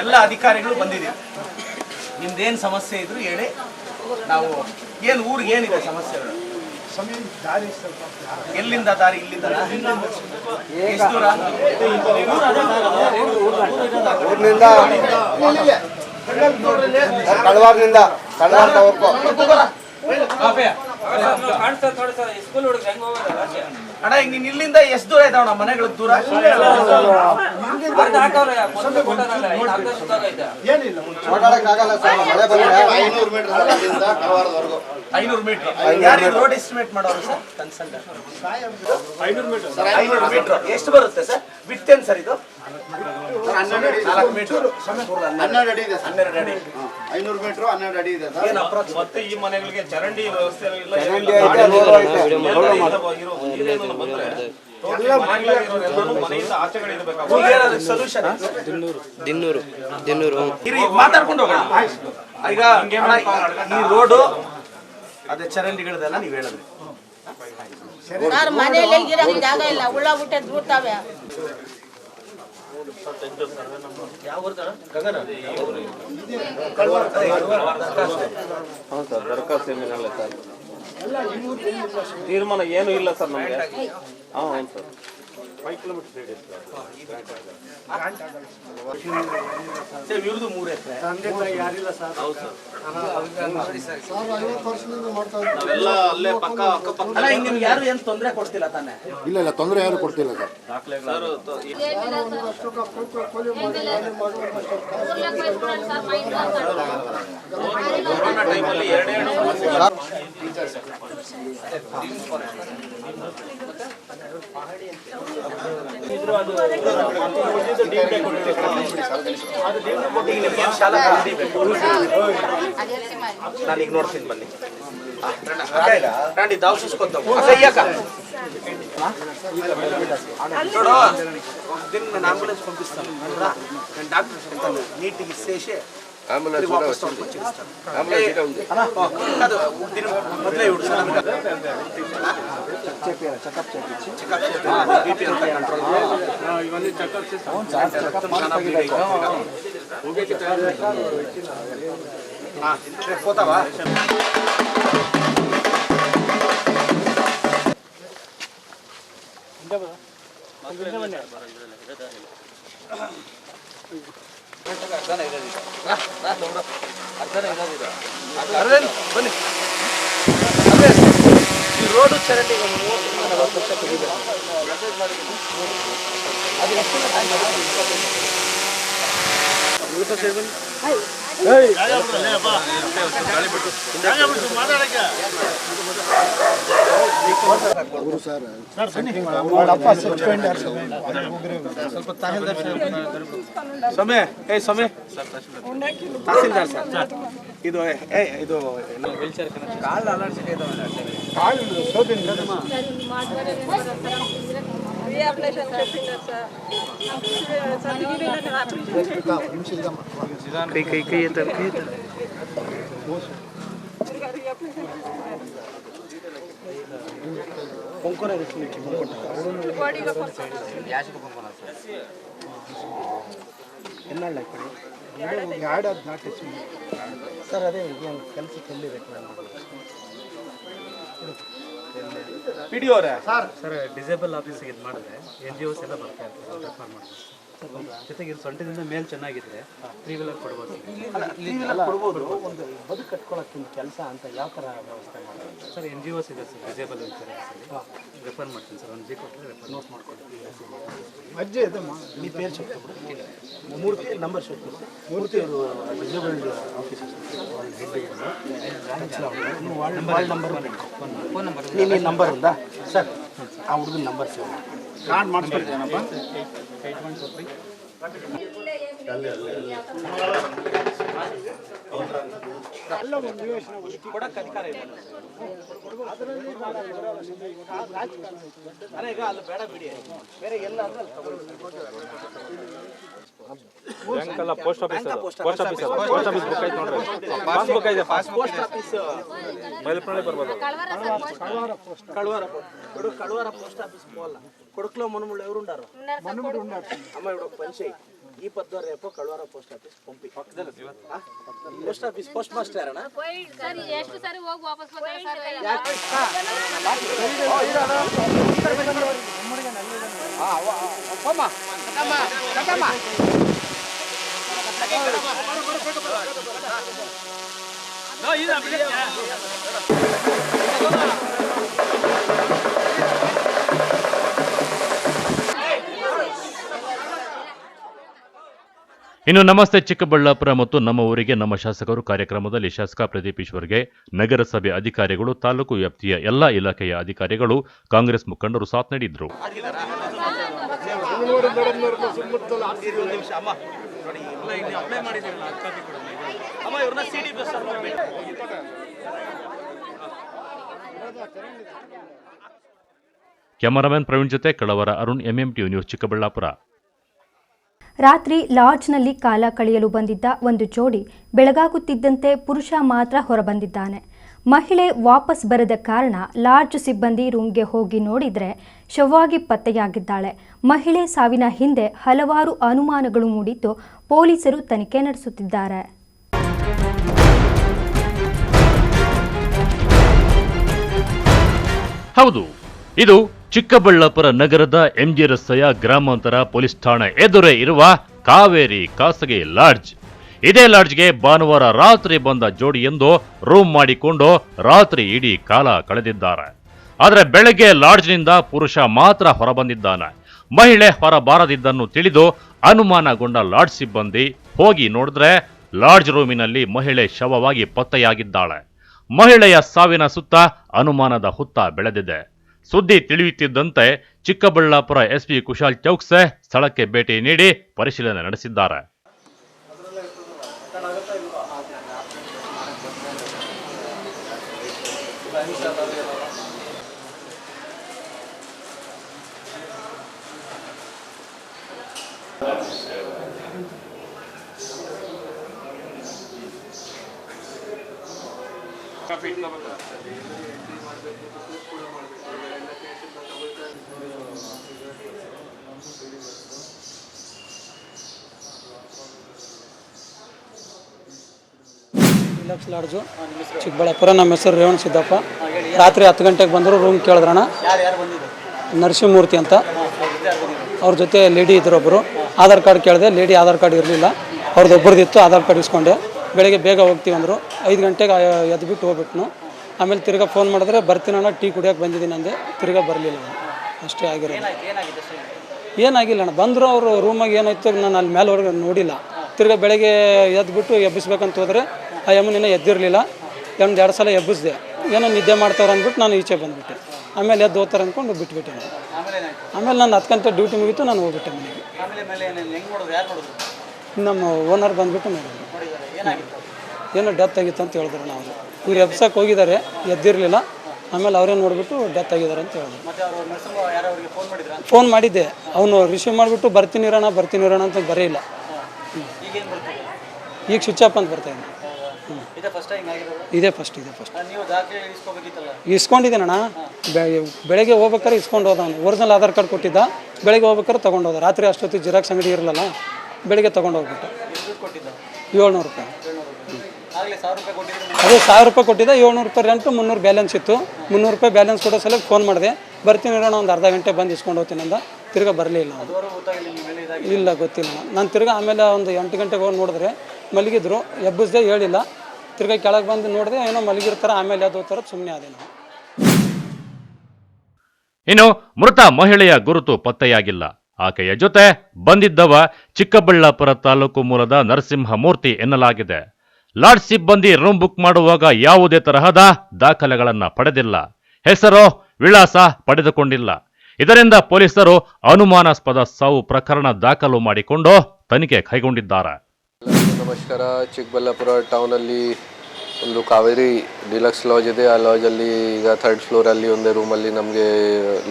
ಎಲ್ಲ ಅಧಿಕಾರಿಗಳು ಬಂದಿದ್ದೀವಿ. ನಿಮ್ದೇನು ಸಮಸ್ಯೆ ಇದ್ರು ಹೇಳಿ. ನಾವು ಏನು ಊರಿಗೆ ಏನಿದೆ ಸಮಸ್ಯೆಗಳು? ಎಲ್ಲಿಂದ ದಾರಿ? ಇಲ್ಲಿಂದ ಎಷ್ಟು ದೂರ? ಕಳವಾರದಿಂದ ಅಣ್ಣ, ಈಗ ನೀನ್ ಇಲ್ಲಿಂದ ಎಷ್ಟು ದೂರ ಇದಾವಣ್ಣ ಮನೆಗಳ ದೂರ? 500 ಮೀಟರ್. ಯಾರಿಗೆ ರೋಡ್ ಎಸ್ಟಿಮೇಟ್ ಮಾಡೋರು ಸರ್? ಕನ್ಸಲ್ಟೆಂಟ್. 500 ಮೀಟರ್ ಎಷ್ಟು ಬರುತ್ತೆ ಸರ್? ಬಿಟ್ಟೇನು ಸರ್ ಇದು? 4 ಮೀಟರ್ 12 ಅಡಿ ಇದೆ. 12 ಅಡಿ 500 ಮೀಟರ್ 12 ಅಡಿ ಇದೆ. ಏನು ಅಪ್ರಾಕ್ಸ್? ಮತ್ತೆ ಈ ಮನೆಗಳಿಗೆ ಚರಂಡಿ ವ್ಯವಸ್ಥೆ ಇಲ್ಲ. ಮಾತಾಡ್ಕೊಂಡು ಹೋಗೋಣ. ಈಗ ಈ ರೋಡು ಅದೇ ಚರಂಡಿಗಳದೆಲ್ಲ ನೀವು ಹೇಳಿದ್ರಿ. ಮನೆಯಲ್ಲಿ ಜಾಗ ಇಲ್ಲ, ಹುಳ ಬಿಟ್ಟೆ ದೂರ್ತಾವೆ. ತೀರ್ಮಾನ ಏನು ಇಲ್ಲ ಸರ್ ನಮಗೆ. ಹೌದು ಸರ್. 5 ಕಿಲೋಮೀಟರ್ ಇವ್ರದ್ದು 3 ಎಕರೆ. ಯಾರಿಲ್ಲ ಸರ್. ಹೌದು ಸರ್. ನಾವೆಲ್ಲ ಅಲ್ಲೇ ಪಕ್ಕ ಅಕ್ಕಪಕ್ಕ. ಅಲ್ಲ, ಈಗ ನಿಮ್ಗೆ ಯಾರು ಏನು ತೊಂದರೆ ಕೊಡ್ತಿಲ್ಲ ತಾನೆ? ಇಲ್ಲ ತೊಂದರೆ ಯಾರು ಕೊಡ್ತಿಲ್ಲ ಸರ್. ಕೊರೋನಾ ಟೈಮಲ್ಲಿ 2 ನಾನೀಗ ನೋಡ್ತೀನಿ, ಬನ್ನಿ. రండి దావ చూసుకొద్దాం. అయ్యాక చూడు, దీన్ని నేను అంబులెన్స్ పంపిస్తాను. నేను డాక్టర్ చెప్తాను, నీట్గా ఇచ్చేసి అంబులెన్స్ మొదలై చెకప్ బీపీ అంతా కంట్రోల్ ఇవన్నీ చెకప్ చేసి పోతావా? ಬನ್ನಿ. ಈ ರೋಡು ಚರಂಡಿ 30-40 ವರ್ಷ ತೆಗಿಬೇಕು. ಅದು ಸ್ವಲ್ಪ ತಹಸೀಲ್ದಾರ್ ಸರ್, ಇದು ಇದು ವೀಲ್ಚೇರ್ ಕಾಲ್ ಅಲರ್ಜಿ ಕೈ ಅಂತ ಸರ್. ಅದೇ ಕೆಲಸಕ್ಕೆ ಎಲ್ಲಿಬೇಕು ನಾನು? ಪಿ ಡಿ ಅವರೇ ಸರ್, ಡಿಸೇಬಲ್ ಆಫೀಸಿಗೆ ಇದು ಮಾಡಿದ್ರೆ NGOs ಎಲ್ಲ ಬರ್ತಾ ಇರ್ತಾರೆ, ರೆಫರ್ ಮಾಡ್ತಾರೆ. ಜೊತೆಗೆ ಇದು ಸೊಂಟದಿಂದ ಮೇಲೆ ಚೆನ್ನಾಗಿದ್ರೆ 3 ವೀಲರ್ ಕೊಡ್ಬೋದು. ಕೊಡ್ಬೋದು. ಒಂದು ಬದುಕು ಕಟ್ಕೊಳ್ಳೋಕ್ಕಿಂತ ಕೆಲಸ ಅಂತ ಯಾವ ಥರ ವ್ಯವಸ್ಥೆ ಮಾಡೋದು ಸರ್? NGOs ಇದೆ ಸರ್, ಡಿಸೇಬಲ್ ರೆಫರ್ ಮಾಡ್ತೀನಿ ಸರ್. 1 G ಕೊಟ್ಟರೆ ರೆಫರ್ ನೋಟ್ ಮಾಡ್ಕೊಳ್ಳಿ. ಅಜ್ಜಿ ಅದಮ್ಮ మీ పేరు చెప్తాను. మూర్తి నంబర్ చెప్తాను. మూర్తి రిజర్వ్ ఆఫీసర్ వాళ్ళ నంబర్ ఫోన్ నంబర్ నీ నంబర్ ఉందా సార్? ఆ ಹುಡುಗನ ನಂಬರ್ ಸೇವ್ ಕಾರ್ಡ್ ಮಾಡಿಸ್ಕೊಳ್ತೀನಪ್ಪ. 8143 ಎಲ್ಲ ಒಂದು ಯೋಚನೆ ಕೊಡಕ್ಕೆ ಅಧಿಕಾರ ಇದೆ. ಈಗ ಅಲ್ಲಿ ಬೇಡ ಬಿಡಿ, ಬೇರೆ ಎಲ್ಲ ಅಂದ್ರೆ ಅಲ್ಲಿ ತಗೊಳ್ಳಿ. ಬ್ಯಾಂಕ್ ಅಲ್ಲ, post office post office book ಐತೆ ನೋಡ್ರಿ. ಪಾಸ್ಬುಕ್ ಐತೆ. ಪೋಸ್ಟ್ ಆಫೀಸ್ ಮೈಲಪಳ್ಳಿ ಬರ್ಬೋದು. కళవార పోస్ట్ ఆఫీస్ పోవాలా కొడుకులో మనముళ్ళు ఎవరుండారు? అమ్మ ఇప్పుడు పంచాయి ಈ ಪದ್ದೋ ರೇಪು ಕಳ್ವಾರ ಪೋಸ್ಟ್ ಆಫೀಸ್ ಪಂಪಿ ಪೋಸ್ಟ್ ಆಫೀಸ್ ಪೋಸ್ಟ್ ಮಾಸ್ಟರ್ ಅಣ್ಣ ಎಷ್ಟು ಸರಿ ಹೋಗಿ ವಾಪಸ್ ಇನ್ನು ನಮಸ್ತೆ ಚಿಕ್ಕಬಳ್ಳಾಪುರ ಮತ್ತು ನಮ್ಮ ಊರಿಗೆ ನಮ್ಮ ಶಾಸಕರು ಕಾರ್ಯಕ್ರಮದಲ್ಲಿ ಶಾಸಕ ಪ್ರದೀಪ್ ಈಶ್ವರ್ಗೆ ನಗರಸಭೆ ಅಧಿಕಾರಿಗಳು, ತಾಲೂಕು ವ್ಯಾಪ್ತಿಯ ಎಲ್ಲ ಇಲಾಖೆಯ ಅಧಿಕಾರಿಗಳು, ಕಾಂಗ್ರೆಸ್ ಮುಖಂಡರು ಸಾಥ್ ನೀಡಿದ್ರು. ಕ್ಯಾಮರಾಮನ್ ಪ್ರವೀಣ್ ಜೊತೆ ಕಳವರ ಅರುಣ್, MMTV ನ್ಯೂಸ್, ಚಿಕ್ಕಬಳ್ಳಾಪುರ. ರಾತ್ರಿ ಲಾಡ್ಜ್ನಲ್ಲಿ ಕಾಲ ಕಳೆಯಲು ಬಂದಿದ್ದ ಒಂದು ಜೋಡಿ ಬೆಳಗಾಗುತ್ತಿದ್ದಂತೆ ಪುರುಷ ಮಾತ್ರ ಹೊರಬಂದಿದ್ದಾನೆ. ಮಹಿಳೆ ವಾಪಸ್ ಬರದ ಕಾರಣ ಲಾಡ್ಜ್ ಸಿಬ್ಬಂದಿ ರೂಮ್ಗೆ ಹೋಗಿ ನೋಡಿದರೆ ಶವವಾಗಿ ಪತ್ತೆಯಾಗಿದ್ದಾಳೆ. ಮಹಿಳೆ ಸಾವಿನ ಹಿಂದೆ ಹಲವಾರು ಅನುಮಾನಗಳು ಮೂಡಿದ್ದು ಪೊಲೀಸರು ತನಿಖೆ ನಡೆಸುತ್ತಿದ್ದಾರೆ. ಹೌದು, ಇದು ಚಿಕ್ಕಬಳ್ಳಾಪುರ ನಗರದ MG ರಸ್ತೆಯ ಗ್ರಾಮಾಂತರ ಪೊಲೀಸ್ ಠಾಣೆ ಎದುರೇ ಇರುವ ಕಾವೇರಿ ಖಾಸಗಿ ಲಾಡ್ಜ್. ಇದೇ ಲಾಡ್ಜ್ಗೆ ಭಾನುವಾರ ರಾತ್ರಿ ಬಂದ ಜೋಡಿಯೊಂದು ರೂಮ್ ಮಾಡಿಕೊಂಡು ರಾತ್ರಿ ಇಡೀ ಕಾಲ ಕಳೆದಿದ್ದಾರೆ. ಆದರೆ ಬೆಳಗ್ಗೆ ಲಾಡ್ಜ್ನಿಂದ ಪುರುಷ ಮಾತ್ರ ಹೊರಬಂದಿದ್ದಾನೆ. ಮಹಿಳೆ ಹೊರಬಾರದಿದ್ದನ್ನು ತಿಳಿದು ಅನುಮಾನಗೊಂಡ ಲಾಡ್ಜ್ ಸಿಬ್ಬಂದಿ ಹೋಗಿ ನೋಡಿದ್ರೆ ಲಾಡ್ಜ್ ರೂಮಿನಲ್ಲಿ ಮಹಿಳೆ ಶವವಾಗಿ ಪತ್ತೆಯಾಗಿದ್ದಾಳೆ. ಮಹಿಳೆಯ ಸಾವಿನ ಸುತ್ತ ಅನುಮಾನದ ಹುತ್ತ ಬೆಳೆದಿದೆ. ಸುದ್ದಿ ತಿಳಿಯುತ್ತಿದ್ದಂತೆ ಚಿಕ್ಕಬಳ್ಳಾಪುರ SP ಕುಶಾಲ್ ಚೌಕ್ಸೆ ಸ್ಥಳಕ್ಕೆ ಭೇಟಿ ನೀಡಿ ಪರಿಶೀಲನೆ ನಡೆಸಿದ್ದಾರೆ. Deluxe lodge Chikkaballapur. ನಮ್ಮ ಹೆಸರು ರೇವಣ ಸಿದ್ದಪ್ಪ. ರಾತ್ರಿ 10 ಗಂಟೆಗೆ ಬಂದರು. ರೂಮ್ ಕೇಳಿದ್ರಣ. ನರಸಿಂಹಮೂರ್ತಿ ಅಂತ, ಅವ್ರ ಜೊತೆ ಲೇಡಿ ಇದ್ರು. ಒಬ್ಬರು ಆಧಾರ್ ಕಾರ್ಡ್ ಕೇಳಿದೆ, ಲೇಡಿ ಆಧಾರ್ ಕಾರ್ಡ್ ಇರಲಿಲ್ಲ, ಅವ್ರದ್ದು ಒಬ್ಬರದಿತ್ತು. ಆಧಾರ್ ಕಾರ್ಡ್ ಇಸ್ಕೊಂಡೆ. ಬೆಳಗ್ಗೆ ಬೇಗ ಹೋಗ್ತೀವಿ ಅಂದರು. 5 ಗಂಟೆಗೆ ಎದ್ಬಿಟ್ಟು ಹೋಗ್ಬಿಟ್ನು. ಆಮೇಲೆ ತಿರ್ಗಾ ಫೋನ್ ಮಾಡಿದ್ರೆ ಬರ್ತೀನಣ್ಣ, ಟೀ ಕುಡಿಯೋಕೆ ಬಂದಿದ್ದೀನಿ ಅಂದೆ. ತಿರ್ಗಾ ಬರಲಿಲ್ಲ. ಅಷ್ಟೇ ಆಗಿರೋದು. ಏನಾಗಿಲ್ಲ ಅಣ್ಣ. ಬಂದರು ಅವರು ರೂಮಾಗ ಏನಾಯ್ತು ನಾನು ಅಲ್ಲಿ ಮೇಲೆವರೆಗೆ ನೋಡಿಲ್ಲ. ತಿರ್ಗಾ ಬೆಳಗ್ಗೆ ಎದ್ಬಿಟ್ಟು ಎಬ್ಬಿಸ್ಬೇಕಂತ ಹೋದರೆ ಆ ಯಮನಿನ ಎದ್ದಿರಲಿಲ್ಲ. 2 ಸಲ ಎಬ್ಬಿಸಿದೆ. ಏನೋ ನಿದ್ದೆ ಮಾಡ್ತಾವ್ರು ಅಂದ್ಬಿಟ್ಟು ನಾನು ಈಚೆ ಬಂದುಬಿಟ್ಟೆ. ಆಮೇಲೆ ಎದ್ದು ಹೋಗ್ತಾರೆ ಅಂದ್ಕೊಂಡು ಬಿಟ್ಬಿಟ್ಟೆ ನಾನು. ಆಮೇಲೆ ನಾನು 10 ಗಂಟೆ ಡ್ಯೂಟಿ ಮುಗಿತು, ನಾನು ಹೋಗ್ಬಿಟ್ಟೆ ಮನೆಗೆ. ನಮ್ಮ ಓನರ್ ಬಂದುಬಿಟ್ಟು ನೋಡಿದ್ರು. ಏನೋ ಡೆತ್ ಆಗಿತ್ತು ಅಂತ ಹೇಳಿದ್ರು. ನಾವು ಇವ್ರು ಎಬ್ಸಕ್ಕೆ ಹೋಗಿದ್ದಾರೆ, ಎದ್ದಿರಲಿಲ್ಲ. ಆಮೇಲೆ ಅವರೇ ನೋಡಿಬಿಟ್ಟು ಡೆತ್ ಆಗಿದ್ದಾರೆ ಅಂತ ಹೇಳಿದ್ರು. ಫೋನ್ ಮಾಡಿದ್ದೆ. ಅವನು ರಿಸೀವ್ ಮಾಡಿಬಿಟ್ಟು ಬರ್ತೀನಿ ಇರೋಣ ಅಂತ ಬರೀಲ್ಲ. ಈಗ ಸ್ವಿಚ್ ಆಫ್ ಅಂತ ಬರ್ತಾಯಿದ್ದೆ. ಇದೇ ಫಸ್ಟ್ ಇಸ್ಕೊಂಡಿದ್ದೇನಣ್ಣ. ಬೆಳಗ್ಗೆ ಹೋಗ್ಬೇಕಾರೆ ಇಸ್ಕೊಂಡು ಹೋದ. ಅವನು ಒರಿಜಿನಲ್ ಆಧಾರ್ ಕಾರ್ಡ್ ಕೊಟ್ಟಿದ್ದ. ಬೆಳಗ್ಗೆ ಹೋಗ್ಬೇಕಾರೆ ತೊಗೊಂಡು ಹೋದ. ರಾತ್ರಿ ಅಷ್ಟೊತ್ತಿಗೆ ಜಿರಾಕ್ಸ್ ಅಂಗಡಿ ಇರಲಿಲ್ಲ, ಬೆಳಗ್ಗೆ ತೊಗೊಂಡು ಹೋಗ್ಬಿಟ್ಟ. 700 ರೂಪಾಯಿ. ಅದೇ 1000 ರೂಪಾಯಿ ಕೊಟ್ಟಿದ್ದ. 700 ರೂಪಾಯಿ ರೆಂಟು, 300 ಬ್ಯಾಲೆನ್ಸ್ ಇತ್ತು. 300 ರೂಪಾಯಿ ಬ್ಯಾಲೆನ್ಸ್ ಕೊಡೋ ಸಲ ಫೋನ್ ಮಾಡಿದೆ. ಬರ್ತೀನಿ ಇರೋಣ, ಒಂದು ಅರ್ಧ ಗಂಟೆ ಬಂದು ಇಸ್ಕೊಂಡು ಹೋಗ್ತೀನಿ ಅಂದ. ತಿರ್ಗಾ ಬರಲಿಲ್ಲ. ಇಲ್ಲ, ಗೊತ್ತಿಲ್ಲ. ನಾನು ತಿರ್ಗಾ ಆಮೇಲೆ ಒಂದು 8 ಗಂಟೆಗೆ ಹೋಗಿ ನೋಡಿದ್ರೆ ಮಲಗಿದ್ರು. ಎಬ್ಬಿಸ್ದೆ, ಹೇಳಿಲ್ಲ. ತಿರ್ಗಾ ಕೆಳಗೆ ಬಂದು ನೋಡಿದೆ, ಏನೋ ಮಲಗಿರ್ತಾರೆ. ಆಮೇಲೆ ಅದು ಹೋಗ್ತಾರೆ, ಸುಮ್ಮನೆ ಆದೆ ನಾವು. ಇನ್ನು ಮೃತ ಮಹಿಳೆಯ ಗುರುತು ಪತ್ತೆಯಾಗಿಲ್ಲ. ಆಕೆಯ ಜೊತೆ ಬಂದಿದ್ದವ ಚಿಕ್ಕಬಳ್ಳಾಪುರ ತಾಲೂಕು ಮೂಲದ ನರಸಿಂಹಮೂರ್ತಿ ಎನ್ನಲಾಗಿದೆ. ಲಾಡ್ಜ್ ಸಿಬ್ಬಂದಿ ರೂಮ್ ಬುಕ್ ಮಾಡುವಾಗ ಯಾವುದೇ ತರಹದ ದಾಖಲೆಗಳನ್ನ ಪಡೆದಿಲ್ಲ. ಹೆಸರು, ವಿಳಾಸ ಪಡೆದುಕೊಂಡಿಲ್ಲ. ಇದರಿಂದ ಪೊಲೀಸರು ಅನುಮಾನಾಸ್ಪದ ಸಾವು ಪ್ರಕರಣ ದಾಖಲು ಮಾಡಿಕೊಂಡು ತನಿಖೆ ಕೈಗೊಂಡಿದ್ದಾರೆ. ನಮಸ್ಕಾರ. ಚಿಕ್ಕಬಳ್ಳಾಪುರ ಟೌನಲ್ಲಿ ಒಂದು ಕಾವೇರಿ ಡಿಲಕ್ಸ್ ಲಾಡ್ಜ್ ಇದೆ. ಆ ಲಾಡ್ಜಲ್ಲಿ ಈಗ 3rd ಫ್ಲೋರಲ್ಲಿ ಒಂದೇ ರೂಮಲ್ಲಿ ನಮಗೆ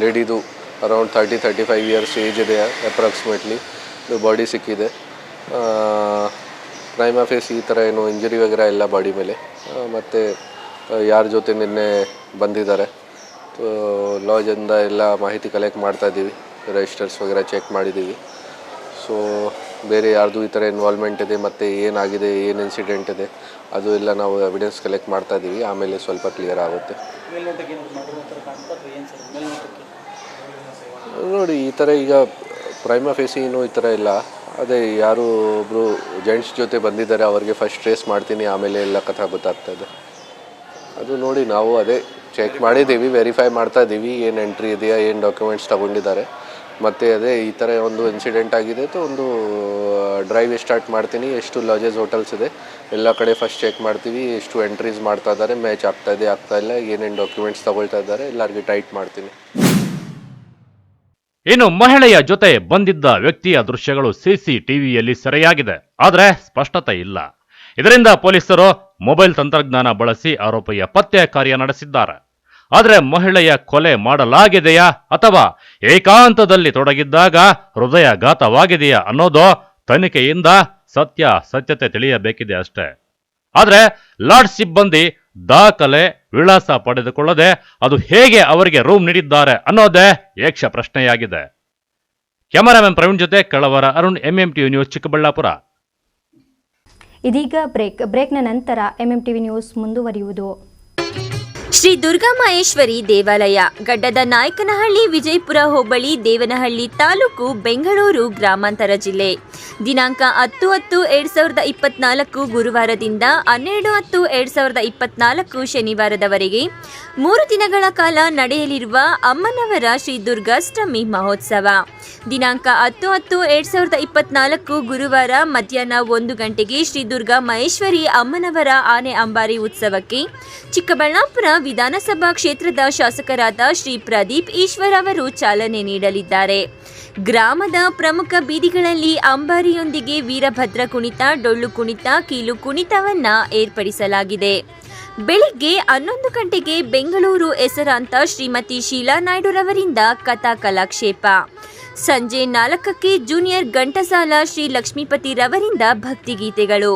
ಲೇಡಿದು ಅರೌಂಡ್ 30-35 ಇಯರ್ಸ್ ಏಜ್ ಇದೆ ಅಪ್ರಾಕ್ಸಿಮೇಟ್ಲಿ. ಬಾಡಿ ಸಿಕ್ಕಿದೆ. ಪ್ರೈಮಾ ಫೇಸ್ ಈ ಥರ ಏನು ಇಂಜರಿ ವಗೇರ ಇಲ್ಲ ಬಾಡಿ ಮೇಲೆ. ಮತ್ತು ಯಾರ ಜೊತೆ ನಿನ್ನೆ ಬಂದಿದ್ದಾರೆ ಲಾಡ್ಜಿಂದ ಎಲ್ಲ ಮಾಹಿತಿ ಕಲೆಕ್ಟ್ ಮಾಡ್ತಾಯಿದ್ದೀವಿ. ರಿಜಿಸ್ಟರ್ಸ್ ವಗೇರ ಚೆಕ್ ಮಾಡಿದ್ದೀವಿ. ಸೊ ಬೇರೆ ಯಾರ್ದು ಈ ಥರ ಇನ್ವಾಲ್ವ್ಮೆಂಟ್ ಇದೆ ಮತ್ತು ಏನಾಗಿದೆ, ಏನು ಇನ್ಸಿಡೆಂಟ್ ಇದೆ ಅದು ಎಲ್ಲ ನಾವು ಎವಿಡೆನ್ಸ್ ಕಲೆಕ್ಟ್ ಮಾಡ್ತಾ ಇದ್ದೀವಿ. ಆಮೇಲೆ ಸ್ವಲ್ಪ ಕ್ಲಿಯರ್ ಆಗುತ್ತೆ. ನೋಡಿ, ಈ ಥರ ಈಗ ಪ್ರೈಮಾ ಫೇಸಿ ಏನೂ ಈ ಥರ ಇಲ್ಲ. ಅದೇ ಯಾರು ಒಬ್ಬರು ಜೆಂಟ್ಸ್ ಜೊತೆ ಬಂದಿದ್ದಾರೆ, ಅವರಿಗೆ ಫಸ್ಟ್ ಟ್ರೇಸ್ ಮಾಡ್ತೀನಿ, ಆಮೇಲೆ ಎಲ್ಲ ಕಥೆ ಗೊತ್ತಾಗ್ತಾಯಿದೆ. ಅದು ನೋಡಿ ನಾವು ಅದೇ ಚೆಕ್ ಮಾಡಿದ್ದೀವಿ, ವೆರಿಫೈ ಮಾಡ್ತಾ ಇದ್ದೀವಿ ಏನು ಎಂಟ್ರಿ ಇದೆಯಾ, ಏನು ಡಾಕ್ಯುಮೆಂಟ್ಸ್ ತೊಗೊಂಡಿದ್ದಾರೆ. ಮತ್ತು ಅದೇ ಈ ಥರ ಒಂದು ಇನ್ಸಿಡೆಂಟ್ ಆಗಿದೆ तो ಒಂದು ಡ್ರೈವ್ ಸ್ಟಾರ್ಟ್ ಮಾಡ್ತೀನಿ. ಎಷ್ಟು ಲಾಜಸ್ ಹೋಟೆಲ್ಸ್ ಇದೆ ಎಲ್ಲ ಕಡೆ ಫಸ್ಟ್ ಚೆಕ್ ಮಾಡ್ತೀವಿ, ಎಷ್ಟು ಎಂಟ್ರೀಸ್ ಮಾಡ್ತಾ ಇದ್ದಾರೆ, ಮ್ಯಾಚ್ ಆಗ್ತಾ ಇದೆ ಆಗ್ತಾ ಇಲ್ಲ, ಏನೇನು ಡಾಕ್ಯುಮೆಂಟ್ಸ್ ತಗೊಳ್ತಾ ಇದ್ದಾರೆ ಎಲ್ಲರಿಗೆ ಟೈಟ್ ಮಾಡ್ತೀನಿ. ಇನ್ನು ಮಹಿಳೆಯ ಜೊತೆ ಬಂದಿದ್ದ ವ್ಯಕ್ತಿಯ ದೃಶ್ಯಗಳು CCTVಯಲ್ಲಿ ಸೆರೆಯಾಗಿದೆ, ಆದರೆ ಸ್ಪಷ್ಟತೆ ಇಲ್ಲ. ಇದರಿಂದ ಪೊಲೀಸರು ಮೊಬೈಲ್ ತಂತ್ರಜ್ಞಾನ ಬಳಸಿ ಆರೋಪಿಯ ಪತ್ತೆ ಕಾರ್ಯ ನಡೆಸಿದ್ದಾರೆ. ಆದರೆ ಮಹಿಳೆಯ ಕೊಲೆ ಮಾಡಲಾಗಿದೆಯಾ ಅಥವಾ ಏಕಾಂತದಲ್ಲಿ ತೊಡಗಿದ್ದಾಗ ಹೃದಯಘಾತವಾಗಿದೆಯಾ ಅನ್ನೋದು ತನಿಖೆಯಿಂದ ಸತ್ಯತೆ ತಿಳಿಯಬೇಕಿದೆ ಅಷ್ಟೇ. ಆದರೆ ಲಾಡ್ಜ್ ಸಿಬ್ಬಂದಿ ದಾಖಲೆ ವಿಳಾಸ ಪಡೆದುಕೊಳ್ಳದೆ ಅದು ಹೇಗೆ ಅವರಿಗೆ ರೂಮ್ ನೀಡಿದ್ದಾರೆ ಅನ್ನೋದೇ ಯಕ್ಷ ಪ್ರಶ್ನೆಯಾಗಿದೆ. ಕ್ಯಾಮರಾಮನ್ ಪ್ರವೀಣ್ ಜೊತೆ ಕಳವರ ಅರುಣ್, MMTV ನ್ಯೂಸ್, ಚಿಕ್ಕಬಳ್ಳಾಪುರ. ಇದೀಗ ಬ್ರೇಕ್ನ ನಂತರ MMTV ನ್ಯೂಸ್ ಮುಂದುವರಿಯುವುದು. ಶ್ರೀ ದುರ್ಗಾಮಹೇಶ್ವರಿ ದೇವಾಲಯ, ಗಡ್ಡದ ನಾಯಕನಹಳ್ಳಿ, ವಿಜಯಪುರ ಹೋಬಳಿ, ದೇವನಹಳ್ಳಿ ತಾಲೂಕು, ಬೆಂಗಳೂರು ಗ್ರಾಮಾಂತರ ಜಿಲ್ಲೆ. ದಿನಾಂಕ 10/10/2024 ಗುರುವಾರದಿಂದ 12/10/2024 ಶನಿವಾರದವರೆಗೆ 3 ದಿನಗಳ ಕಾಲ ನಡೆಯಲಿರುವ ಅಮ್ಮನವರ ಶ್ರೀ ದುರ್ಗಾಷ್ಟಮಿ ಮಹೋತ್ಸವ. ದಿನಾಂಕ 10/10/2024 ಗುರುವಾರ ಮಧ್ಯಾಹ್ನ 1 ಗಂಟೆಗೆ ಶ್ರೀ ದುರ್ಗಾ ಮಹೇಶ್ವರಿ ಅಮ್ಮನವರ ಆನೆ ಅಂಬಾರಿ ಉತ್ಸವಕ್ಕೆ ಚಿಕ್ಕಬಳ್ಳಾಪುರ ವಿಧಾನಸಭಾ ಕ್ಷೇತ್ರದ ಶಾಸಕರಾದ ಶ್ರೀ ಪ್ರದೀಪ್ ಈಶ್ವರ್ ಅವರು ಚಾಲನೆ ನೀಡಲಿದ್ದಾರೆ. ಗ್ರಾಮದ ಪ್ರಮುಖ ಬೀದಿಗಳಲ್ಲಿ ಅಂಬಾರಿಯೊಂದಿಗೆ ವೀರಭದ್ರ ಕುಣಿತ, ಡೊಳ್ಳು ಕುಣಿತ, ಕೀಲು ಕುಣಿತವನ್ನ ಏರ್ಪಡಿಸಲಾಗಿದೆ. ಬೆಳಿಗ್ಗೆ 11 ಗಂಟೆಗೆ ಬೆಂಗಳೂರು ಹೆಸರಾಂತ ಶ್ರೀಮತಿ ಶೀಲಾ ನಾಯ್ಡುರವರಿಂದ ಕಥಾ ಕಲಾಕ್ಷೇಪ. ಸಂಜೆ 4ಕ್ಕೆ ಜೂನಿಯರ್ ಘಂಟಸಾಲ ಶ್ರೀ ಲಕ್ಷ್ಮೀಪತಿ ರವರಿಂದ ಭಕ್ತಿಗೀತೆಗಳು.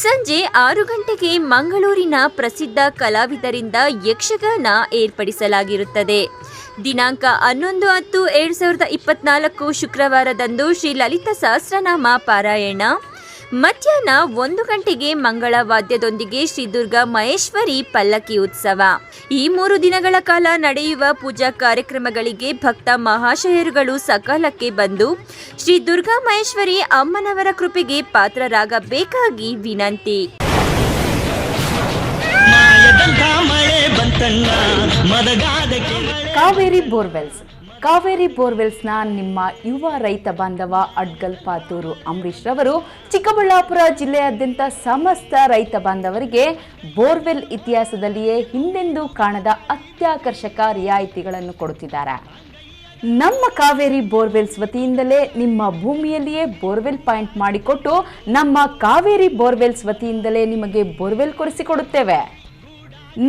ಸಂಜೆ 6 ಗಂಟೆಗೆ ಮಂಗಳೂರಿನ ಪ್ರಸಿದ್ಧ ಕಲಾವಿದರಿಂದ ಯಕ್ಷಗಾನ ಏರ್ಪಡಿಸಲಾಗಿರುತ್ತದೆ. ದಿನಾಂಕ 11/10/2024 ಶುಕ್ರವಾರದಂದು ಶ್ರೀ ಲಲಿತಾ ಸಹಸ್ರನಾಮ ಪಾರಾಯಣ. ಮಧ್ಯಾಹ್ನ 1 ಗಂಟೆಗೆ ಮಂಗಳ ವಾದ್ಯದೊಂದಿಗೆ ಶ್ರೀ ದುರ್ಗಾ ಮಹೇಶ್ವರಿ ಪಲ್ಲಕ್ಕಿ ಉತ್ಸವ. ಈ 3 ದಿನಗಳ ಕಾಲ ನಡೆಯುವ ಪೂಜಾ ಕಾರ್ಯಕ್ರಮಗಳಿಗೆ ಭಕ್ತ ಮಹಾಶಯರುಗಳು ಸಕಾಲಕ್ಕೆ ಬಂದು ಶ್ರೀ ದುರ್ಗಾ ಮಹೇಶ್ವರಿ ಅಮ್ಮನವರ ಕೃಪೆಗೆ ಪಾತ್ರರಾಗಬೇಕಾಗಿ ವಿನಂತಿ. ಕಾವೇರಿ ಬೋರ್ವೆಲ್ಸ್ನ ನಿಮ್ಮ ಯುವ ರೈತ ಬಾಂಧವ ಅಡ್ಗಲ್ ಪಾತೂರು ಅಂಬರೀಶ್ ರವರು ಚಿಕ್ಕಬಳ್ಳಾಪುರ ಜಿಲ್ಲೆಯಾದ್ಯಂತ ಸಮಸ್ತ ರೈತ ಬಾಂಧವರಿಗೆ ಬೋರ್ವೆಲ್ ಇತಿಹಾಸದಲ್ಲಿಯೇ ಹಿಂದೆಂದೂ ಕಾಣದ ಅತ್ಯಾಕರ್ಷಕ ರಿಯಾಯಿತಿಗಳನ್ನು ಕೊಡುತ್ತಿದ್ದಾರೆ. ನಮ್ಮ ಕಾವೇರಿ ಬೋರ್ವೆಲ್ಸ್ ವತಿಯಿಂದಲೇ ನಿಮ್ಮ ಭೂಮಿಯಲ್ಲಿಯೇ ಬೋರ್ವೆಲ್ ಪಾಯಿಂಟ್ ಮಾಡಿಕೊಟ್ಟು ನಮ್ಮ ಕಾವೇರಿ ಬೋರ್ವೆಲ್ಸ್ ವತಿಯಿಂದಲೇ ನಿಮಗೆ ಬೋರ್ವೆಲ್ ಕೊಡಿಸಿಕೊಡುತ್ತೇವೆ.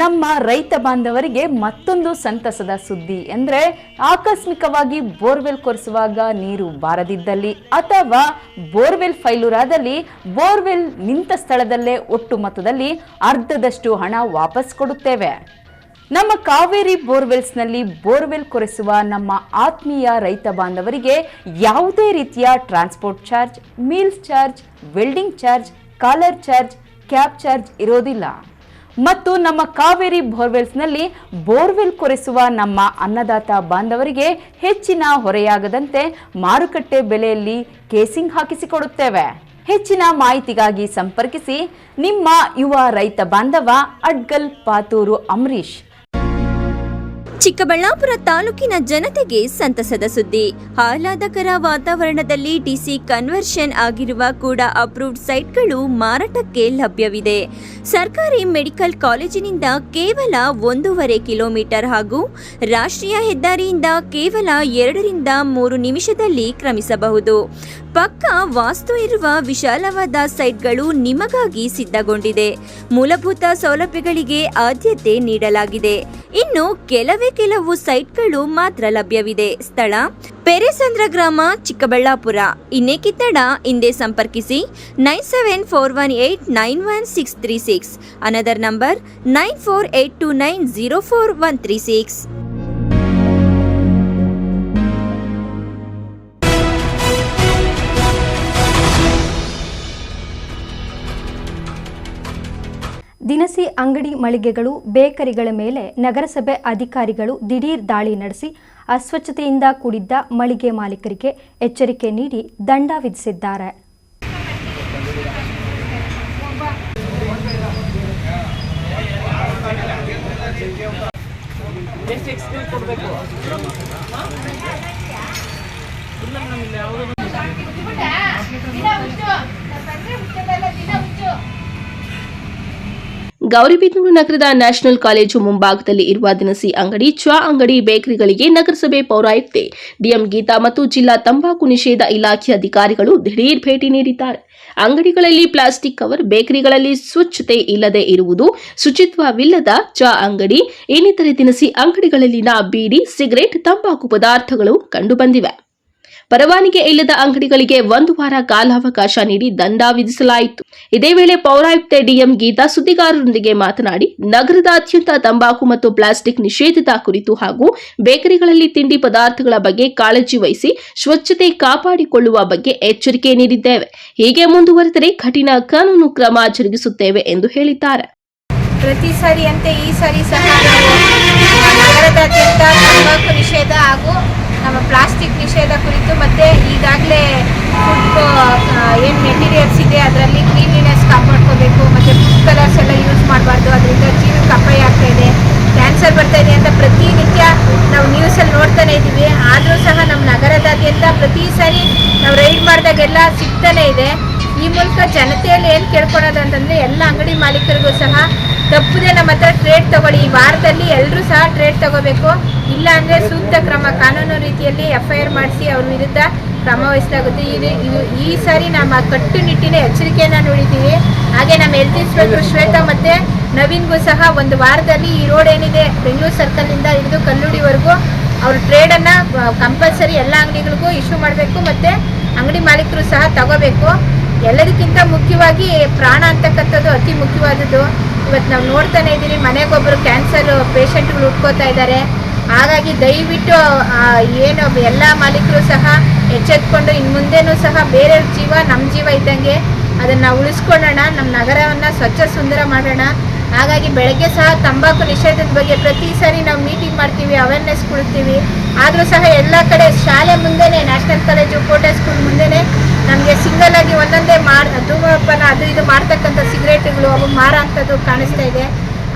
ನಮ್ಮ ರೈತ ಬಾಂಧವರಿಗೆ ಮತ್ತೊಂದು ಸಂತಸದ ಸುದ್ದಿ ಎಂದರೆ, ಆಕಸ್ಮಿಕವಾಗಿ ಬೋರ್ವೆಲ್ ಕೊರೆಸುವಾಗ ನೀರು ಬಾರದಿದ್ದಲ್ಲಿ ಅಥವಾ ಬೋರ್ವೆಲ್ ಫೈಲೂರಾದಲ್ಲಿ ಬೋರ್ವೆಲ್ ನಿಂತ ಸ್ಥಳದಲ್ಲೇ ಒಟ್ಟು ಮೊತ್ತದಲ್ಲಿ ಅರ್ಧದಷ್ಟು ಹಣ ವಾಪಸ್ ಕೊಡುತ್ತೇವೆ. ನಮ್ಮ ಕಾವೇರಿ ಬೋರ್ವೆಲ್ಸ್ನಲ್ಲಿ ಬೋರ್ವೆಲ್ ಕೊರೆಸುವ ನಮ್ಮ ಆತ್ಮೀಯ ರೈತ ಬಾಂಧವರಿಗೆ ಯಾವುದೇ ರೀತಿಯ transport charge, meals charge, welding charge, collar charge, cab charge ಇರೋದಿಲ್ಲ. ಮತ್ತು ನಮ್ಮ ಕಾವೇರಿ ಬೋರ್ವೆಲ್ಸ್ನಲ್ಲಿ ಬೋರ್ವೆಲ್ ಕೊರೆಸುವ ನಮ್ಮ ಅನ್ನದಾತ ಬಾಂಧವರಿಗೆ ಹೆಚ್ಚಿನ ಹೊರೆಯಾಗದಂತೆ ಮಾರುಕಟ್ಟೆ ಬೆಲೆಯಲ್ಲಿ ಕೇಸಿಂಗ್ ಹಾಕಿಸಿಕೊಡುತ್ತೇವೆ. ಹೆಚ್ಚಿನ ಮಾಹಿತಿಗಾಗಿ ಸಂಪರ್ಕಿಸಿ ನಿಮ್ಮ ಯುವ ರೈತ ಬಾಂಧವ ಅಡ್ಗಲ್ ಪಾತೂರು ಅಂಬರೀಶ್. ಚಿಕ್ಕಬಳ್ಳಾಪುರ ತಾಲೂಕಿನ ಜನತೆಗೆ ಸಂತಸದ ಸುದ್ದಿ. ಆಹ್ಲಾದಕರ ವಾತಾವರಣದಲ್ಲಿ ಡಿಸಿ ಕನ್ವರ್ಷನ್ ಆಗಿರುವ ಕೂಡ ಅಪ್ರೂವ್ಡ್ ಸೈಟ್ಗಳು ಮಾರಾಟಕ್ಕೆ ಲಭ್ಯವಿದೆ. ಸರ್ಕಾರಿ ಮೆಡಿಕಲ್ ಕಾಲೇಜಿನಿಂದ ಕೇವಲ 1.5 ಕಿಲೋಮೀಟರ್ ಹಾಗೂ ರಾಷ್ಟ್ರೀಯ ಹೆದ್ದಾರಿಯಿಂದ ಕೇವಲ 2-3 ನಿಮಿಷದಲ್ಲಿ ಕ್ರಮಿಸಬಹುದು. ಪಕ್ಕ ವಾಸ್ತು ಇರುವ ವಿಶಾಲವಾದ ಸೈಟ್ಗಳು ನಿಮಗಾಗಿ ಸಿದ್ಧಗೊಂಡಿದೆ. ಮೂಲಭೂತ ಸೌಲಭ್ಯಗಳಿಗೆ ಆದ್ಯತೆ ನೀಡಲಾಗಿದೆ. ಇನ್ನು ಕೆಲವು ಸೈಟ್ಗಳು ಮಾತ್ರ ಲಭ್ಯವಿದೆ. ಸ್ಥಳ ಪೆರೇಸಂದ್ರ ಗ್ರಾಮ, ಚಿಕ್ಕಬಳ್ಳಾಪುರ. ಇನ್ನೇಕೆ ತಡ, ಹಿಂದೆ ಸಂಪರ್ಕಿಸಿ 9741891636. Another number 9482904136. ದಿನಸಿ ಅಂಗಡಿ ಮಳಿಗೆಗಳು ಬೇಕರಿಗಳ ಮೇಲೆ ನಗರಸಭೆ ಅಧಿಕಾರಿಗಳು ದಿಢೀರ್ ದಾಳಿ ನಡೆಸಿ ಅಸ್ವಚ್ಛತೆಯಿಂದ ಕೂಡಿದ್ದ ಮಳಿಗೆ ಮಾಲೀಕರಿಗೆ ಎಚ್ಚರಿಕೆ ನೀಡಿ ದಂಡ ವಿಧಿಸಿದ್ದಾರೆ. ಗೌರಿಬಿದನೂರು ನಗರದ ನ್ಯಾಷನಲ್ ಕಾಲೇಜು ಮುಂಭಾಗದಲ್ಲಿ ಇರುವ ದಿನಸಿ ಅಂಗಡಿ, ಚಾ ಅಂಗಡಿ, ಬೇಕರಿಗಳಿಗೆ ನಗರಸಭೆ ಪೌರಾಯುಕ್ತೆ ಡಿಎಂ ಗೀತಾ ಮತ್ತು ಜಿಲ್ಲಾ ತಂಬಾಕು ನಿಷೇಧ ಇಲಾಖೆ ಅಧಿಕಾರಿಗಳು ದಿಢೀರ್ ಭೇಟಿ ನೀಡಿದ್ದಾರೆ. ಅಂಗಡಿಗಳಲ್ಲಿ ಪ್ಲಾಸ್ಟಿಕ್ ಕವರ್, ಬೇಕರಿಗಳಲ್ಲಿ ಸ್ವಚ್ಛತೆ ಇಲ್ಲದೆ ಇರುವುದು, ಶುಚಿತ್ವವಿಲ್ಲದ ಚಾ ಅಂಗಡಿ, ಇನ್ನಿತರೆ ದಿನಸಿ ಅಂಗಡಿಗಳಲ್ಲಿನ ಬೀಡಿ, ಸಿಗರೆಟ್, ತಂಬಾಕು ಪದಾರ್ಥಗಳು ಕಂಡುಬಂದಿವೆ. ಪರವಾನಗಿ ಇಲ್ಲದ ಅಂಗಡಿಗಳಿಗೆ 1 ವಾರ ಕಾಲಾವಕಾಶ ನೀಡಿ ದಂಡ ವಿಧಿಸಲಾಯಿತು. ಇದೇ ವೇಳೆ ಪೌರಾಯುಕ್ತೆ ಡಿಎಂ ಗೀತಾ ಸುದ್ದಿಗಾರರೊಂದಿಗೆ ಮಾತನಾಡಿ, ನಗರದಾದ್ಯಂತ ತಂಬಾಕು ಮತ್ತು ಪ್ಲಾಸ್ಟಿಕ್ ನಿಷೇಧದ ಕುರಿತು ಹಾಗೂ ಬೇಕರಿಗಳಲ್ಲಿ ತಿಂಡಿ ಪದಾರ್ಥಗಳ ಬಗ್ಗೆ ಕಾಳಜಿ ವಹಿಸಿ ಸ್ವಚ್ಛತೆ ಕಾಪಾಡಿಕೊಳ್ಳುವ ಬಗ್ಗೆ ಎಚ್ಚರಿಕೆ ನೀಡಿದ್ದೇವೆ. ಹೀಗೆ ಮುಂದುವರೆದರೆ ಕಠಿಣ ಕಾನೂನು ಕ್ರಮ ಜರುಗಿಸುತ್ತೇವೆ ಎಂದು ಹೇಳಿದ್ದಾರೆ. ಪ್ರತಿ ಸಾರಿಯಂತೆ ಈ ಸಾರಿ ಸಹ ನಗರದಾದ್ಯಂತ ತಂಬಾಕು ನಿಷೇಧ ಹಾಗೂ ನಮ್ಮ ಪ್ಲಾಸ್ಟಿಕ್ ನಿಷೇಧ ಕುರಿತು ಮತ್ತು ಈಗಾಗಲೇ ಫುಡ್ ಏನು ಮೆಟೀರಿಯಲ್ಸ್ ಇದೆ ಅದರಲ್ಲಿ ಕ್ಲೀನ್ಲಿನೆಸ್ ಕಾಪಾಡ್ಕೋಬೇಕು ಮತ್ತು ಫುಡ್ ಕಲರ್ಸ್ ಎಲ್ಲ ಯೂಸ್ ಮಾಡಬಾರ್ದು, ಅದರಿಂದ ಜೀವಕ್ಕೆ ಅಪಾಯ ಆಗ್ತಾ ಇದೆ, ಕ್ಯಾನ್ಸರ್ ಬರ್ತಾ ಇದೆ ಅಂತ ಪ್ರತಿನಿತ್ಯ ನಾವು ನ್ಯೂಸಲ್ಲಿ ನೋಡ್ತಾನೆ ಇದ್ದೀವಿ. ಆದರೂ ಸಹ ನಮ್ಮ ನಗರದಾದ್ಯಂತ ಪ್ರತಿ ಸಾರಿ ನಾವು ರೈಡ್ ಮಾಡಿದಾಗೆಲ್ಲ ಸಿಗ್ತಾನೆ ಇದೆ. ಈ ಮೂಲಕ ಜನತೆಯಲ್ಲಿ ಏನು ಕೇಳ್ಕೊಳೋದು ಅಂತಂದರೆ ಎಲ್ಲ ಅಂಗಡಿ ಮಾಲೀಕರಿಗೂ ಸಹ ತಪ್ಪದೆ ನಮ್ಮ ಹತ್ರ ಟ್ರೇಡ್ ತಗೊಳ್ಳಿ. ಈ ವಾರದಲ್ಲಿ ಎಲ್ಲರೂ ಸಹ ಟ್ರೇಡ್ ತಗೋಬೇಕು. ಇಲ್ಲ ಅಂದರೆ ಸೂಕ್ತ ಕ್ರಮ ಕಾನೂನು ರೀತಿಯಲ್ಲಿ FIR ಮಾಡಿಸಿ ಅವ್ರ ವಿರುದ್ಧ ಕ್ರಮ ವಹಿಸಲಾಗುತ್ತೆ. ಈ ಸಾರಿ ನಮ್ಮ ಕಟ್ಟುನಿಟ್ಟಿನ ಎಚ್ಚರಿಕೆಯನ್ನು ನೋಡಿದ್ದೀವಿ. ಹಾಗೆ ನಮ್ಮ ಹೆಲ್ತ್ ಇನ್ಸ್ಪೆಕ್ಟರ್ ಶ್ವೇತಾ ಮತ್ತು ನವೀನ್ಗೂ ಸಹ 1 ವಾರದಲ್ಲಿ ಈ ರೋಡ್ ಏನಿದೆ ಬೆಂಗಳೂರು ಸರ್ಕಲ್ನಿಂದ ಹಿಡಿದು ಕಲ್ಲುಡಿವರೆಗೂ ಅವ್ರ ಟ್ರೇಡನ್ನು ಕಂಪಲ್ಸರಿ ಎಲ್ಲ ಅಂಗಡಿಗಳಿಗೂ ಇಶ್ಯೂ ಮಾಡಬೇಕು ಮತ್ತು ಅಂಗಡಿ ಮಾಲೀಕರು ಸಹ ತಗೋಬೇಕು. ಎಲ್ಲದಕ್ಕಿಂತ ಮುಖ್ಯವಾಗಿ ಪ್ರಾಣ ಅಂತಕ್ಕಂಥದ್ದು ಅತಿ ಮುಖ್ಯವಾದದ್ದು. ಇವತ್ತು ನಾವು ನೋಡ್ತಾನೆ ಇದ್ದೀವಿ, ಮನೆಗೊಬ್ಬರು ಕ್ಯಾನ್ಸರ್ ಪೇಷಂಟ್ಗಳು ಉಟ್ಕೋತಾ ಇದ್ದಾರೆ. ಹಾಗಾಗಿ ದಯವಿಟ್ಟು ಏನು ಎಲ್ಲ ಮಾಲೀಕರು ಸಹ ಎಚ್ಚೆತ್ಕೊಂಡು ಇನ್ನು ಮುಂದೆನೂ ಸಹ ಬೇರೆ ಜೀವ ನಮ್ಮ ಜೀವ ಇದ್ದಂಗೆ ಅದನ್ನು ಉಳಿಸ್ಕೊಳ್ಳೋಣ, ನಮ್ಮ ನಗರವನ್ನು ಸ್ವಚ್ಛ ಸುಂದರ ಮಾಡೋಣ. ಹಾಗಾಗಿ ಬೆಳಗ್ಗೆ ಸಹ ತಂಬಾಕು ನಿಷೇಧದ ಬಗ್ಗೆ ಪ್ರತಿ ಸಾರಿ ನಾವು ಮೀಟಿಂಗ್ ಮಾಡ್ತೀವಿ, ಅವೇರ್ನೆಸ್ ಕೊಡ್ತೀವಿ. ಆದರೂ ಸಹ ಎಲ್ಲ ಕಡೆ ಶಾಲೆ ಮುಂದೆನೇ, ನ್ಯಾಷನಲ್ ಕಾಲೇಜು, ಕೋಟೆ ಸ್ಕೂಲ್ ಮುಂದೆನೇ ನಮಗೆ ಸಿಂಗಲ್ ಆಗಿ ಒಂದೊಂದೇ ಧೂಮಪಾನ ಅದು ಇದು ಮಾಡ್ತಕ್ಕಂಥ ಸಿಗರೇಟ್ಗಳು ಅವು ಮಾರೋ ಅಂಥದ್ದು ಕಾಣಿಸ್ತಾ ಇದೆ.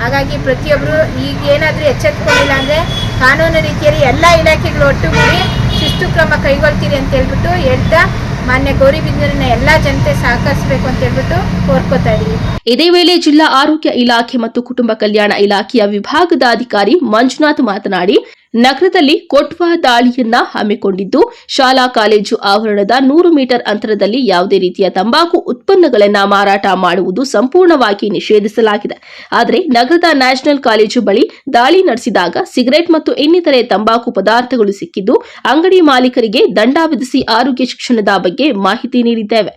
ಹಾಗಾಗಿ ಪ್ರತಿಯೊಬ್ಬರು ಈಗ ಏನಾದರೂ ಎಚ್ಚೆತ್ಕೊಂಡಿಲ್ಲ ಅಂದರೆ ಕಾನೂನು ರೀತಿಯಲ್ಲಿ ಎಲ್ಲ ಇಲಾಖೆಗಳು ಒಟ್ಟುಗೂಡಿ ಶಿಸ್ತು ಕ್ರಮ ಕೈಗೊಳ್ತೀರಿ ಅಂತ ಹೇಳ್ಬಿಟ್ಟು ಹೇಳ್ತಾ ಮಾನ್ಯ ಗೌರಿಬಿದನೂರಿನ ಎಲ್ಲ ಜನತೆ ಸಹಕರಿಸಬೇಕು ಅಂತ ಹೇಳ್ಬಿಟ್ಟು ಕೋರ್ಕೋತಾ ಇದ್ದೀವಿ. ಇದೇ ವೇಳೆ ಜಿಲ್ಲಾ ಆರೋಗ್ಯ ಇಲಾಖೆ ಮತ್ತು ಕುಟುಂಬ ಕಲ್ಯಾಣ ಇಲಾಖೆಯ ವಿಭಾಗದ ಅಧಿಕಾರಿ ಮಂಜುನಾಥ್ ಮಾತನಾಡಿ, ನಗರದಲ್ಲಿ ಕೊಟ್ವಾ ದಾಳಿಯನ್ನ ಹಮ್ಮಿಕೊಂಡಿದ್ದು, ಶಾಲಾ ಕಾಲೇಜು ಆವರಣದ 100 ಮೀಟರ್ ಅಂತರದಲ್ಲಿ ಯಾವುದೇ ರೀತಿಯ ತಂಬಾಕು ಉತ್ಪನ್ನಗಳನ್ನು ಮಾರಾಟ ಮಾಡುವುದು ಸಂಪೂರ್ಣವಾಗಿ ನಿಷೇಧಿಸಲಾಗಿದೆ. ಆದರೆ ನಗರದ ನ್ಯಾಷನಲ್ ಕಾಲೇಜು ಬಳಿ ದಾಳಿ ನಡೆಸಿದಾಗ ಸಿಗರೆಟ್ ಮತ್ತು ಇನ್ನಿತರೆ ತಂಬಾಕು ಪದಾರ್ಥಗಳು ಸಿಕ್ಕಿದ್ದು, ಅಂಗಡಿ ಮಾಲೀಕರಿಗೆ ದಂಡ ವಿಧಿಸಿ ಆರೋಗ್ಯ ಶಿಕ್ಷಣದ ಬಗ್ಗೆ ಮಾಹಿತಿ ನೀಡಿದ್ದೇವೆ.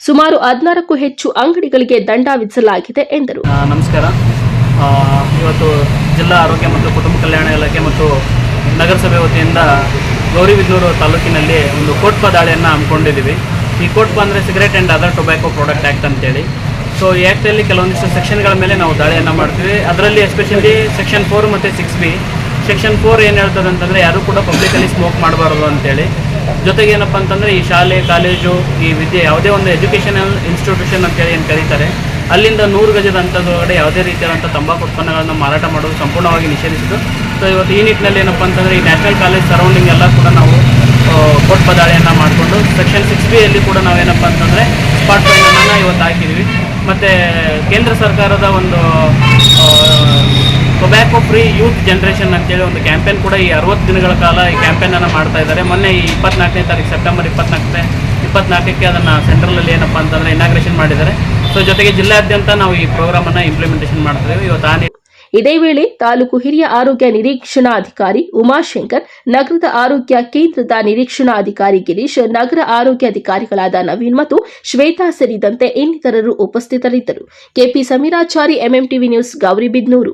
ಸುಮಾರು 16ಕ್ಕೂ ಹೆಚ್ಚು ಅಂಗಡಿಗಳಿಗೆ ದಂಡ ವಿಧಿಸಲಾಗಿದೆ ಎಂದರು. ನಮಸ್ಕಾರ. ಇವತ್ತು ಜಿಲ್ಲಾ ಆರೋಗ್ಯ ಮತ್ತು ಕುಟುಂಬ ಕಲ್ಯಾಣ ಇಲಾಖೆ ಮತ್ತು ನಗರಸಭೆ ವತಿಯಿಂದ ಗೌರಿಬಿದನೂರು ತಾಲೂಕಿನಲ್ಲಿ ಒಂದು ಕೋಟ್ಪಾ ದಾಳಿಯನ್ನು ಹಮ್ಮಿಕೊಂಡಿದ್ದೀವಿ. ಈ ಕೋಟ್ಪಾ ಅಂದರೆ cigarette and other tobacco product act ಅಂತೇಳಿ. ಸೊ ಈ ಆ್ಯಕ್ಟಲ್ಲಿ ಕೆಲವೊಂದಿಷ್ಟು ಸೆಕ್ಷನ್ಗಳ ಮೇಲೆ ನಾವು ದಾಳಿಯನ್ನು ಮಾಡ್ತೀವಿ. ಅದರಲ್ಲಿ ಎಸ್ಪೆಷಲಿ ಸೆಕ್ಷನ್ 4 ಮತ್ತು 6B. ಸೆಕ್ಷನ್ 4 ಏನು ಹೇಳ್ತದೆ ಅಂತಂದರೆ ಯಾರೂ ಕೂಡ ಪಬ್ಲಿಕಲ್ಲಿ ಸ್ಮೋಕ್ ಮಾಡಬಾರ್ದು ಅಂತೇಳಿ. ಜೊತೆಗೆ ಏನಪ್ಪ ಅಂತಂದರೆ ಈ ಶಾಲೆ, ಕಾಲೇಜು, ಈ ವಿದ್ಯೆ ಯಾವುದೇ ಒಂದು ಎಜುಕೇಷನಲ್ ಇನ್ಸ್ಟಿಟ್ಯೂಷನ್ ಅಂತೇಳಿ ಏನು ಕರೀತಾರೆ, ಅಲ್ಲಿಂದ 100 ಗಜದ ಅಂತದೊಳಗಡೆ ಯಾವುದೇ ರೀತಿಯಾದಂಥ ತಂಬಾಕು ಉತ್ಪನ್ನಗಳನ್ನು ಮಾರಾಟ ಮಾಡೋದು ಸಂಪೂರ್ಣವಾಗಿ ನಿಷೇಧಿಸಿತು. ಸೊ ಇವತ್ತು ಈ ನಿಟ್ಟಿನಲ್ಲಿ ಏನಪ್ಪ ಅಂತಂದರೆ ಈ ನ್ಯಾಷನಲ್ ಕಾಲೇಜ್ ಸರೌಂಡಿಂಗ್ ಎಲ್ಲ ಕೂಡ ನಾವು ಕೋಟ್ಪಾ ದಾಳಿಯನ್ನು ಮಾಡಿಕೊಂಡು ಸೆಕ್ಷನ್ 6B ಕೂಡ ನಾವೇನಪ್ಪ ಅಂತಂದರೆ ಸ್ಪಾಟ್ ಫೈನನ್ನು ಇವತ್ತು ಹಾಕಿದ್ದೀವಿ. ಮತ್ತು ಕೇಂದ್ರ ಸರ್ಕಾರದ ಒಂದು ಟೊಬ್ಯಾಕೋ ಫ್ರೀ ಯೂತ್ ಜನರೇಷನ್ ಅಂತೇಳಿ ಒಂದು ಕ್ಯಾಂಪೇನ್ ಕೂಡ ಈ 60 ದಿನಗಳ ಕಾಲ ಈ ಕ್ಯಾಂಪೇನನ್ನು ಮಾಡ್ತಾ ಇದ್ದಾರೆ. ಮೊನ್ನೆ ಈ 24ನೇ ತಾರೀಕು ಸೆಪ್ಟೆಂಬರ್ 24ಕ್ಕೆ ಅದನ್ನು ಸೆಂಟ್ರಲಲ್ಲಿ ಏನಪ್ಪ ಅಂತಂದರೆ ಇನಾಗ್ರೇಷನ್ ಮಾಡಿದ್ದಾರೆ. ಸೊ ಜೊತೆಗೆ ಜಿಲ್ಲಾದ್ಯಂತ ನಾವು ಈ ಪ್ರೋಗ್ರಾಮನ್ನು ಇಂಪ್ಲಿಮೆಂಟೇಷನ್ ಮಾಡ್ತಿದ್ದೇವೆ. ಇವತ್ತು ಇದೇ ವೇಳೆ ತಾಲೂಕು ಹಿರಿಯ ಆರೋಗ್ಯ ನಿರೀಕ್ಷಣಾಧಿಕಾರಿ ಉಮಾಶಂಕರ್, ನಗರದ ಆರೋಗ್ಯ ಕೇಂದ್ರದ ನಿರೀಕ್ಷಣಾಧಿಕಾರಿ ಗಿರೀಶ್, ನಗರ ಆರೋಗ್ಯ ಅಧಿಕಾರಿಗಳಾದ ನವೀನ್ ಮತ್ತು ಶ್ವೇತಾ ಸೇರಿದಂತೆ ಇನ್ನಿತರರು ಉಪಸ್ಥಿತರಿದ್ದರು. KP Sameerachari, MMTV news, Gauribidanur.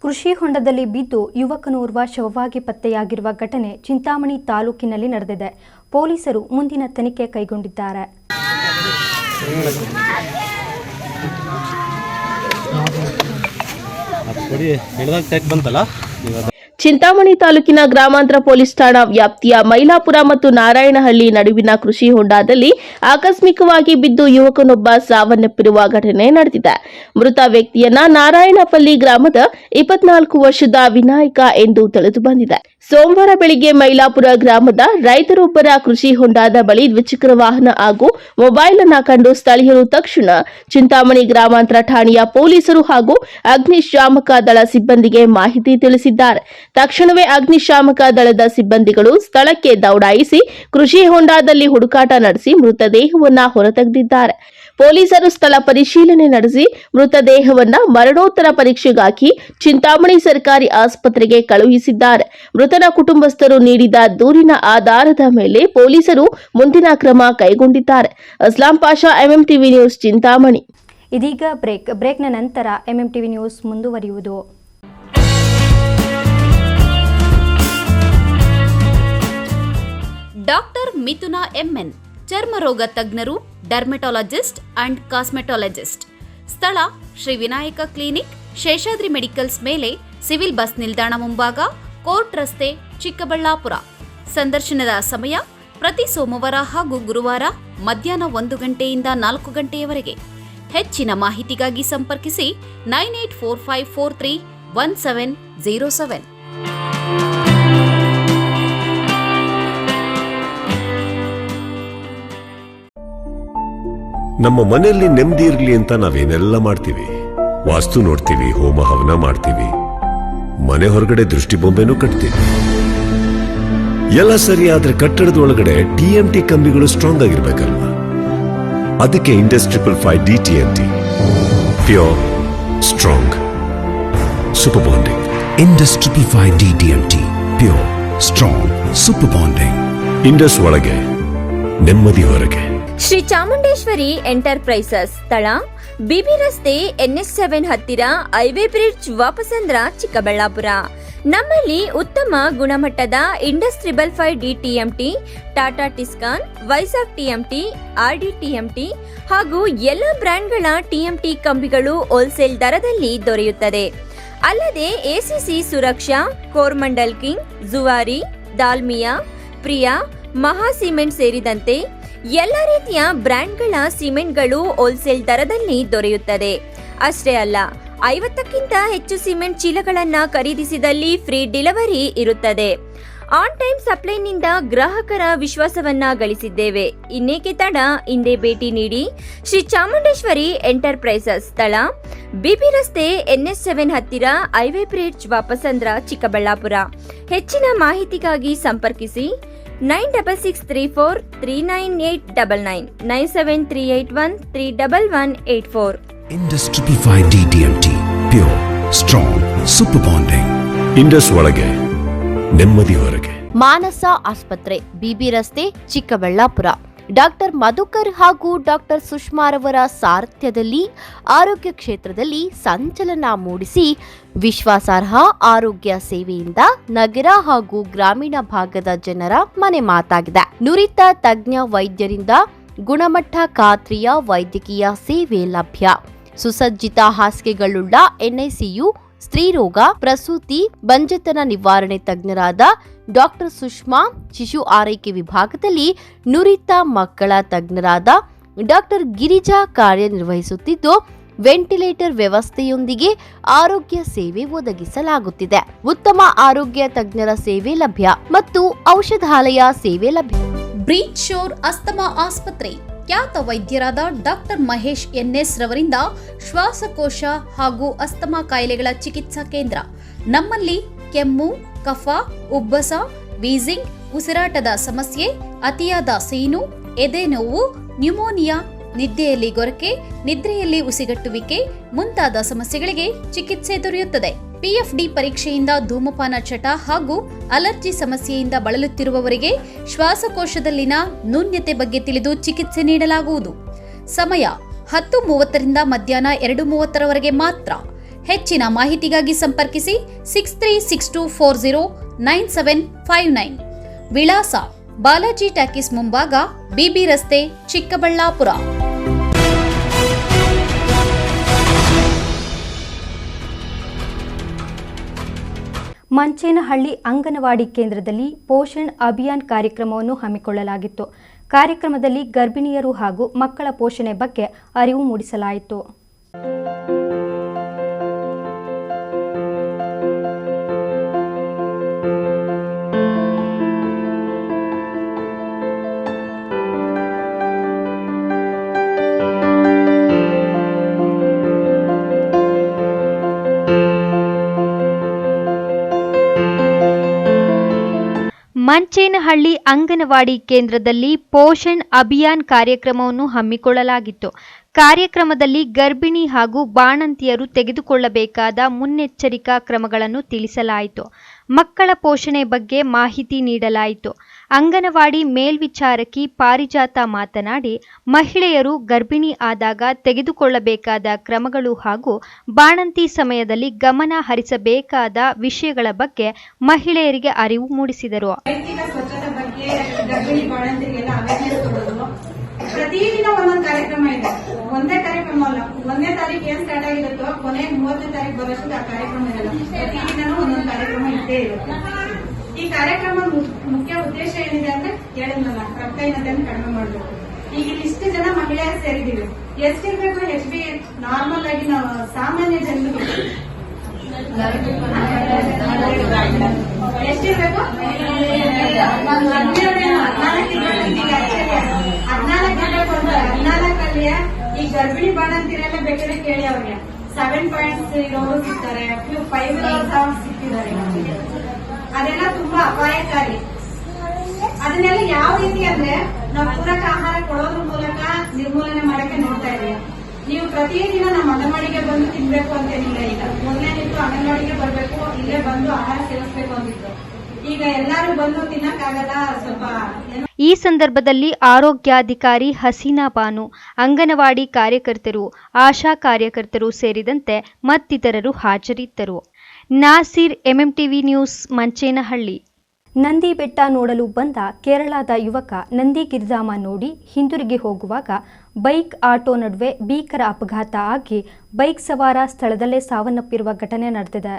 ಕೃಷಿ ಹೊಂಡದಲ್ಲಿ ಬಿದ್ದು ಯುವಕನೋರ್ವ ಶವವಾಗಿ ಪತ್ತೆಯಾಗಿರುವ ಘಟನೆ ಚಿಂತಾಮಣಿ ತಾಲೂಕಿನಲ್ಲಿ ನಡೆದಿದೆ. ಪೊಲೀಸರು ಮುಂದಿನ ತನಿಖೆ ಕೈಗೊಂಡಿದ್ದಾರೆ. ಚಿಂತಾಮಣಿ ತಾಲೂಕಿನ ಗ್ರಾಮಾಂತರ ಪೊಲೀಸ್ ಠಾಣಾ ವ್ಯಾಪ್ತಿಯ ಮೈಲಾಪುರ ಮತ್ತು ನಾರಾಯಣಹಳ್ಳಿ ನಡುವಿನ ಕೃಷಿ ಹೊಂಡದಲ್ಲಿ ಆಕಸ್ಮಿಕವಾಗಿ ಬಿದ್ದು ಯುವಕನೊಬ್ಬ ಸಾವನ್ನಪ್ಪಿರುವ ಘಟನೆ ನಡೆದಿದೆ. ಮೃತ ವ್ಯಕ್ತಿಯನ್ನ ನಾರಾಯಣಪಲ್ಲಿ ಗ್ರಾಮದ 24 ವರ್ಷದ ವಿನಾಯಕ ಎಂದು ತಿಳಿದು ಬಂದಿದೆ. ಸೋಮವಾರ ಬೆಳಿಗ್ಗೆ ಮೈಲಾಪುರ ಗ್ರಾಮದ ರೈತರೊಬ್ಬರ ಕೃಷಿ ಹೊಂಡದ ಬಳಿ ದ್ವಿಚಕ್ರ ವಾಹನ ಹಾಗೂ ಮೊಬೈಲ್ ಅನ್ನು ಕಂಡು ಸ್ಥಳೀಯರು ತಕ್ಷಣ ಚಿಂತಾಮಣಿ ಗ್ರಾಮಾಂತರ ಠಾಣೆಯ ಪೊಲೀಸರು ಹಾಗೂ ಅಗ್ನಿಶಾಮಕ ದಳ ಸಿಬ್ಬಂದಿಗೆ ಮಾಹಿತಿ ತಿಳಿಸಿದ್ದಾರೆ. ತಕ್ಷಣವೇ ಅಗ್ನಿಶಾಮಕ ದಳದ ಸಿಬ್ಬಂದಿಗಳು ಸ್ಥಳಕ್ಕೆ ದೌಡಾಯಿಸಿ ಕೃಷಿ ಹೊಂಡದಲ್ಲಿ ಹುಡುಕಾಟ ನಡೆಸಿ ಮೃತದೇಹವನ್ನು ಹೊರತೆಗೆದಿದ್ದಾರೆ. ಪೊಲೀಸರು ಸ್ಥಳ ಪರಿಶೀಲನೆ ನಡೆಸಿ ಮೃತದೇಹವನ್ನು ಮರಣೋತ್ತರ ಪರೀಕ್ಷೆಗಾಗಿ ಚಿಂತಾಮಣಿ ಸರ್ಕಾರಿ ಆಸ್ಪತ್ರೆಗೆ ಕಳುಹಿಸಿದ್ದಾರೆ. ಮೃತನ ಕುಟುಂಬಸ್ಥರು ನೀಡಿದ ದೂರಿನ ಆಧಾರದ ಮೇಲೆ ಪೊಲೀಸರು ಮುಂದಿನ ಕ್ರಮ ಕೈಗೊಂಡಿದ್ದಾರೆ. Aslam Pasha, MMTV news, Chintamani. ಇದೀಗ ಬ್ರೇಕ್ನ ನಂತರ ಎಂಎಂಟಿವಿ ನ್ಯೂಸ್ ಮುಂದುವರಿಯುವುದು. ಡಾಕ್ಟರ್ ಮಿಥುನಾ ಎಂಎನ್, ಚರ್ಮರೋಗ ತಜ್ಞರು, ಡರ್ಮೆಟಾಲಜಿಸ್ಟ್ ಅಂಡ್ ಕಾಸ್ಮೆಟಾಲಜಿಸ್ಟ್. ಸ್ಥಳ ಶ್ರೀ ವಿನಾಯಕ ಕ್ಲಿನಿಕ್, ಶೇಷಾದ್ರಿ ಮೆಡಿಕಲ್ಸ್ ಮೇಲೆ, ಸಿವಿಲ್ ಬಸ್ ನಿಲ್ದಾಣ ಮುಂಭಾಗ, ಕೋರ್ಟ್ ರಸ್ತೆ, ಚಿಕ್ಕಬಳ್ಳಾಪುರ. ಸಂದರ್ಶನದ ಸಮಯ ಪ್ರತಿ ಸೋಮವಾರ ಹಾಗೂ ಗುರುವಾರ ಮಧ್ಯಾಹ್ನ 1 ಗಂಟೆಯಿಂದ 4 ಗಂಟೆಯವರೆಗೆ. ಹೆಚ್ಚಿನ ಮಾಹಿತಿಗಾಗಿ ಸಂಪರ್ಕಿಸಿ 9845431707. ನಮ್ಮ ಮನೆಯಲ್ಲಿ ನೆಮ್ಮದಿ ಇರಲಿ ಅಂತ ನಾವೇನೆಲ್ಲ ಮಾಡ್ತೀವಿ. ವಾಸ್ತು ನೋಡ್ತೀವಿ, ಹೋಮ ಹವನ ಮಾಡ್ತೀವಿ, ಮನೆ ಹೊರಗಡೆ ದೃಷ್ಟಿ ಬೊಂಬೆನೂ ಕಟ್ತೀವಿ. ಎಲ್ಲ ಸರಿ, ಆದ್ರೆ ಕಟ್ಟಡದ ಒಳಗಡೆ TMT ಕಂಬಿಗಳು ಸ್ಟ್ರಾಂಗ್ ಆಗಿರ್ಬೇಕಲ್ವಾ? ಅದಕ್ಕೆ Indus 555 DTMT, pure, strong, super bonding. Indus 555 DTMT, pure, strong, super bonding. Indus ಒಳಗೆ ನೆಮ್ಮದಿ ಹೊರಗೆ. ಶ್ರೀ ಚಾಮುಂಡೇಶ್ವರಿ ಎಂಟರ್ಪ್ರೈಸಸ್. ಸ್ಥಳ ಬಿಬಿ ರಸ್ತೆ, NH7 ಹತ್ತಿರ, ಹೈವೇ ಬ್ರಿಡ್ಜ್, ವಾಪಸಂದ್ರ, ಚಿಕ್ಕಬಳ್ಳಾಪುರ. ನಮ್ಮಲ್ಲಿ ಉತ್ತಮ ಗುಣಮಟ್ಟದ Indus 555 DTMT, Tata Tiscon, Vizag TMT, RD TMT ಹಾಗೂ ಎಲ್ಲ ಬ್ರ್ಯಾಂಡ್ಗಳ TMT ಕಂಬಿಗಳು ಹೋಲ್ಸೇಲ್ ದರದಲ್ಲಿ ದೊರೆಯುತ್ತದೆ. ಅಲ್ಲದೆ ACC ಸುರಕ್ಷಾ, ಕೋರ್ಮಂಡಲ್ ಕಿಂಗ್, ಜುವಾರಿ, ದಾಲ್ಮಿಯಾ, ಪ್ರಿಯಾ, ಮಹಾ ಸಿಮೆಂಟ್ ಸೇರಿದಂತೆ ಎಲ್ಲ ರೀತಿಯ ಬ್ರ್ಯಾಂಡ್ಗಳ ಸಿಮೆಂಟ್ಗಳು ಹೋಲ್ಸೇಲ್ ದರದಲ್ಲಿ ದೊರೆಯುತ್ತದೆ. ಅಷ್ಟೇ ಅಲ್ಲ, 50ಕ್ಕಿಂತ ಹೆಚ್ಚು ಸಿಮೆಂಟ್ ಚೀಲಗಳನ್ನು ಖರೀದಿಸಿದಲ್ಲಿ ಫ್ರೀ ಡೆಲಿವರಿ ಇರುತ್ತದೆ. ಆನ್ ಟೈಮ್ ಸಪ್ಲೈನಿಂದ ಗ್ರಾಹಕರ ವಿಶ್ವಾಸವನ್ನ ಗಳಿಸಿದ್ದೇವೆ. ಇನ್ನೇಕೆ ತಡ, ಹಿಂದೆ ಭೇಟಿ ನೀಡಿ. ಶ್ರೀ ಚಾಮುಂಡೇಶ್ವರಿ ಎಂಟರ್ಪ್ರೈಸಸ್. ಸ್ಥಳ ಬಿಬಿ ರಸ್ತೆ, NH7 ಹತ್ತಿರ, ಹೈವೇ ಬ್ರಿಡ್ಜ್, ವಾಪಸಂದ್ರ, ಚಿಕ್ಕಬಳ್ಳಾಪುರ. ಹೆಚ್ಚಿನ ಮಾಹಿತಿಗಾಗಿ ಸಂಪರ್ಕಿಸಿ 9663439899 97381311184. Indus 555 DTMT, pure, strong, super bonding. Indus ಒಳಗೆ ನೆಮ್ಮದಿ ಹೊರಗೆ. ಮಾನಸ ಆಸ್ಪತ್ರೆ, ಬಿಬಿ ರಸ್ತೆ, ಚಿಕ್ಕಬಳ್ಳಾಪುರ. ಡಾಕ್ಟರ್ ಮಧುಕರ್ ಹಾಗೂ ಡಾಕ್ಟರ್ ಸುಷ್ಮಾರವರ ಸಾರಥ್ಯದಲ್ಲಿ ಆರೋಗ್ಯ ಕ್ಷೇತ್ರದಲ್ಲಿ ಸಂಚಲನ ಮೂಡಿಸಿ ವಿಶ್ವಾಸಾರ್ಹ ಆರೋಗ್ಯ ಸೇವೆಯಿಂದ ನಗರ ಹಾಗೂ ಗ್ರಾಮೀಣ ಭಾಗದ ಜನರ ಮನೆ ಮಾತಾಗಿದೆ. ನುರಿತ ತಜ್ಞ ವೈದ್ಯರಿಂದ ಗುಣಮಟ್ಟ ಖಾತ್ರಿಯ ವೈದ್ಯಕೀಯ ಸೇವೆ ಲಭ್ಯ. ಸುಸಜ್ಜಿತ ಹಾಸಿಗೆಗಳುಳ್ಳ NICU, ಸ್ತ್ರೀರೋಗ, ಪ್ರಸೂತಿ, ಬಂಜೆತನ ನಿವಾರಣೆ ತಜ್ಞರಾದ ಡಾಕ್ಟರ್ ಸುಷ್ಮಾ, ಶಿಶು ಆರೈಕೆ ವಿಭಾಗದಲ್ಲಿ ನುರಿತ ಮಕ್ಕಳ ತಜ್ಞರಾದ ಡಾಕ್ಟರ್ ಗಿರಿಜಾ ಕಾರ್ಯನಿರ್ವಹಿಸುತ್ತಿದ್ದು, ವೆಂಟಿಲೇಟರ್ ವ್ಯವಸ್ಥೆಯೊಂದಿಗೆ ಆರೋಗ್ಯ ಸೇವೆ ಒದಗಿಸಲಾಗುತ್ತಿದೆ. ಉತ್ತಮ ಆರೋಗ್ಯ ತಜ್ಞರ ಸೇವೆ ಲಭ್ಯ ಮತ್ತು ಔಷಧಾಲಯ ಸೇವೆ ಲಭ್ಯ. ಬ್ರೀಚ್ ಶೋರ್ ಅಸ್ತಮಾ ಆಸ್ಪತ್ರೆ, ಖ್ಯಾತ ವೈದ್ಯರಾದ ಡಾಕ್ಟರ್ ಮಹೇಶ್ NS ರವರಿಂದ ಶ್ವಾಸಕೋಶ ಹಾಗೂ ಅಸ್ತಮಾ ಕಾಯಿಲೆಗಳ ಚಿಕಿತ್ಸಾ ಕೇಂದ್ರ. ನಮ್ಮಲ್ಲಿ ಕೆಮ್ಮು, ಕಫ, ಉಬ್ಬಸ, ವೀಸಿಂಗ್, ಉಸಿರಾಟದ ಸಮಸ್ಯೆ, ಅತಿಯಾದ ಸೀನು, ಎದೆ ನೋವು, ನ್ಯೂಮೋನಿಯಾ, ನಿದ್ದೆಯಲ್ಲಿ ಗೊರಕೆ, ನಿದ್ರೆಯಲ್ಲಿ ಉಸಿಗಟ್ಟುವಿಕೆ ಮುಂತಾದ ಸಮಸ್ಯೆಗಳಿಗೆ ಚಿಕಿತ್ಸೆ ದೊರೆಯುತ್ತದೆ. PFD ಪರೀಕ್ಷೆಯಿಂದ ಧೂಮಪಾನ ಚಟ ಹಾಗೂ ಅಲರ್ಜಿ ಸಮಸ್ಯೆಯಿಂದ ಬಳಲುತ್ತಿರುವವರಿಗೆ ಶ್ವಾಸಕೋಶದಲ್ಲಿನ ನ್ಯೂನ್ಯತೆ ಬಗ್ಗೆ ತಿಳಿದು ಚಿಕಿತ್ಸೆ ನೀಡಲಾಗುವುದು. ಸಮಯ 10:30ರಿಂದ ಮಧ್ಯಾಹ್ನ 2:30ರವರೆಗೆ ಮಾತ್ರ. ಹೆಚ್ಚಿನ ಮಾಹಿತಿಗಾಗಿ ಸಂಪರ್ಕಿಸಿ 6362409759. ವಿಳಾಸ ಬಾಲಾಜಿ ಟಾಕೀಸ್ ಮುಂಭಾಗ, ಬಿಬಿ ರಸ್ತೆ, ಚಿಕ್ಕಬಳ್ಳಾಪುರ. ಮಂಚೇನಹಳ್ಳಿ ಅಂಗನವಾಡಿ ಕೇಂದ್ರದಲ್ಲಿ ಪೋಷಣ್ ಅಭಿಯಾನ್ ಕಾರ್ಯಕ್ರಮವನ್ನು ಹಮ್ಮಿಕೊಳ್ಳಲಾಗಿತ್ತು. ಕಾರ್ಯಕ್ರಮದಲ್ಲಿ ಗರ್ಭಿಣಿಯರು ಹಾಗೂ ಮಕ್ಕಳ ಪೋಷಣೆ ಬಗ್ಗೆ ಅರಿವು ಮೂಡಿಸಲಾಯಿತು. ಮಂಚೇನಹಳ್ಳಿ ಅಂಗನವಾಡಿ ಕೇಂದ್ರದಲ್ಲಿ ಪೋಷಣ್ ಅಭಿಯಾನ್ ಕಾರ್ಯಕ್ರಮವನ್ನು ಹಮ್ಮಿಕೊಳ್ಳಲಾಗಿತ್ತು. ಕಾರ್ಯಕ್ರಮದಲ್ಲಿ ಗರ್ಭಿಣಿ ಹಾಗೂ ಬಾಣಂತಿಯರು ತೆಗೆದುಕೊಳ್ಳಬೇಕಾದ ಮುನ್ನೆಚ್ಚರಿಕಾ ಕ್ರಮಗಳನ್ನು ತಿಳಿಸಲಾಯಿತು. ಮಕ್ಕಳ ಪೋಷಣೆ ಬಗ್ಗೆ ಮಾಹಿತಿ ನೀಡಲಾಯಿತು. ಅಂಗನವಾಡಿ ಮೇಲ್ವಿಚಾರಕಿ ಪಾರಿಜಾತ ಮಾತನಾಡಿ, ಮಹಿಳೆಯರು ಗರ್ಭಿಣಿ ಆದಾಗ ತೆಗೆದುಕೊಳ್ಳಬೇಕಾದ ಕ್ರಮಗಳು ಹಾಗೂ ಬಾಣಂತಿ ಸಮಯದಲ್ಲಿ ಗಮನ ಹರಿಸಬೇಕಾದ ವಿಷಯಗಳ ಬಗ್ಗೆ ಮಹಿಳೆಯರಿಗೆ ಅರಿವು ಮೂಡಿಸಿದರು. ಪ್ರತಿದಿನ ಒಂದೊಂದು ಕಾರ್ಯಕ್ರಮ ಇದೆ. ಒಂದೇ ಕಾರ್ಯಕ್ರಮ ಅಲ್ಲ, 1ನೇ ತಾರೀಕು ಏನ್ ಸ್ಟಾರ್ಟ್ ಆಗಿರುತ್ತೋ ಕೊನೆ 30ನೇ ತಾರೀಕು ಬರೋಷ್ಟು ಆ ಕಾರ್ಯಕ್ರಮ ಇರಲ್ಲ. ಪ್ರತಿದಿನನೂ ಒಂದೊಂದು ಕಾರ್ಯಕ್ರಮ ಇದ್ದೇ ಇರುತ್ತೆ. ಈ ಕಾರ್ಯಕ್ರಮ ಮುಖ್ಯ ಉದ್ದೇಶ ಏನಿದೆ ಅಂದ್ರೆ ಹೇಳಿದ್ನಲ್ಲ, ರಕ್ತಹೀನತೆಯನ್ನು ಕಡಿಮೆ ಮಾಡಬೇಕು. ಈಗ ಇಲ್ಲಿ ಇಷ್ಟು ಜನ ಮಹಿಳೆಯರು ಸೇರಿದೀವಿ. ಎಷ್ಟಿರ್ಬೇಕು? HB ನಾರ್ಮಲ್ ಆಗಿ ನಾವು ಸಾಮಾನ್ಯ ಜನರಿಗೆ ಎಷ್ಟಿರ್ಬೇಕು? 14 ಈ ಗರ್ಭಿಣಿ ಬಾಣಂತಿರೆಲ್ಲ ಬೇಕಾದ್ರೆ ಕೇಳಿ ಅವ್ರಿಗೆ 7 ಪಾಯಿಂಟ್ಸ್ ಇರೋರು ಸಿಗ್ತಾರೆ, 5 ಇರೋರು ಸಿಕ್ಕಿದ್ದಾರೆ. ಅದೆಲ್ಲ ತುಂಬಾ ಅಪಾಯಕಾರಿ. ಅದನ್ನೆಲ್ಲ ಯಾವ ರೀತಿ ಅಂದ್ರೆ ನಾವು ಪೂರಕ ಆಹಾರ ಕೊಡೋದ್ರ ಮೂಲಕ ನಿರ್ಮೂಲನೆ ಮಾಡಕ್ಕೆ ನೋಡ್ತಾ ಇದೀವಿ. ನೀವು ಪ್ರತಿದಿನ ನಮ್ಮ ಅಂಗನವಾಡಿಗೆ ಬಂದು ತಿನ್ಬೇಕು ಅಂತೇನಿಲ್ಲ. ಈಗ ಮೊದಲೇನಿತ್ತು ಅಂಗನವಾಡಿಗೆ ಬರ್ಬೇಕು, ಇಲ್ಲೇ ಬಂದು ಆಹಾರ ಸೇವಿಸಬೇಕು ಅಂತಿತ್ತು. ಈಗ ಎಲ್ಲರೂ ಬಂದು ತಿನ್ನಕ್ಕಾಗದ ಸ್ವಲ್ಪ. ಈ ಸಂದರ್ಭದಲ್ಲಿ ಆರೋಗ್ಯಾಧಿಕಾರಿ ಹಸೀನಾ ಬಾನು, ಅಂಗನವಾಡಿ ಕಾರ್ಯಕರ್ತರು, ಆಶಾ ಕಾರ್ಯಕರ್ತರು ಸೇರಿದಂತೆ ಮತ್ತಿತರರು ಹಾಜರಿದ್ದರು. Naseer, MMTV news, Manchenahalli. ನಂದಿ ಬೆಟ್ಟ ನೋಡಲು ಬಂದ ಕೇರಳದ ಯುವಕ ನಂದಿ ಗಿರಿಧಾಮ ನೋಡಿ ಹಿಂದಿರುಗಿ ಹೋಗುವಾಗ ಬೈಕ್ ಆಟೋ ನಡುವೆ ಭೀಕರ ಅಪಘಾತ ಆಗಿ ಬೈಕ್ ಸವಾರ ಸ್ಥಳದಲ್ಲೇ ಸಾವನ್ನಪ್ಪಿರುವ ಘಟನೆ ನಡೆದಿದೆ.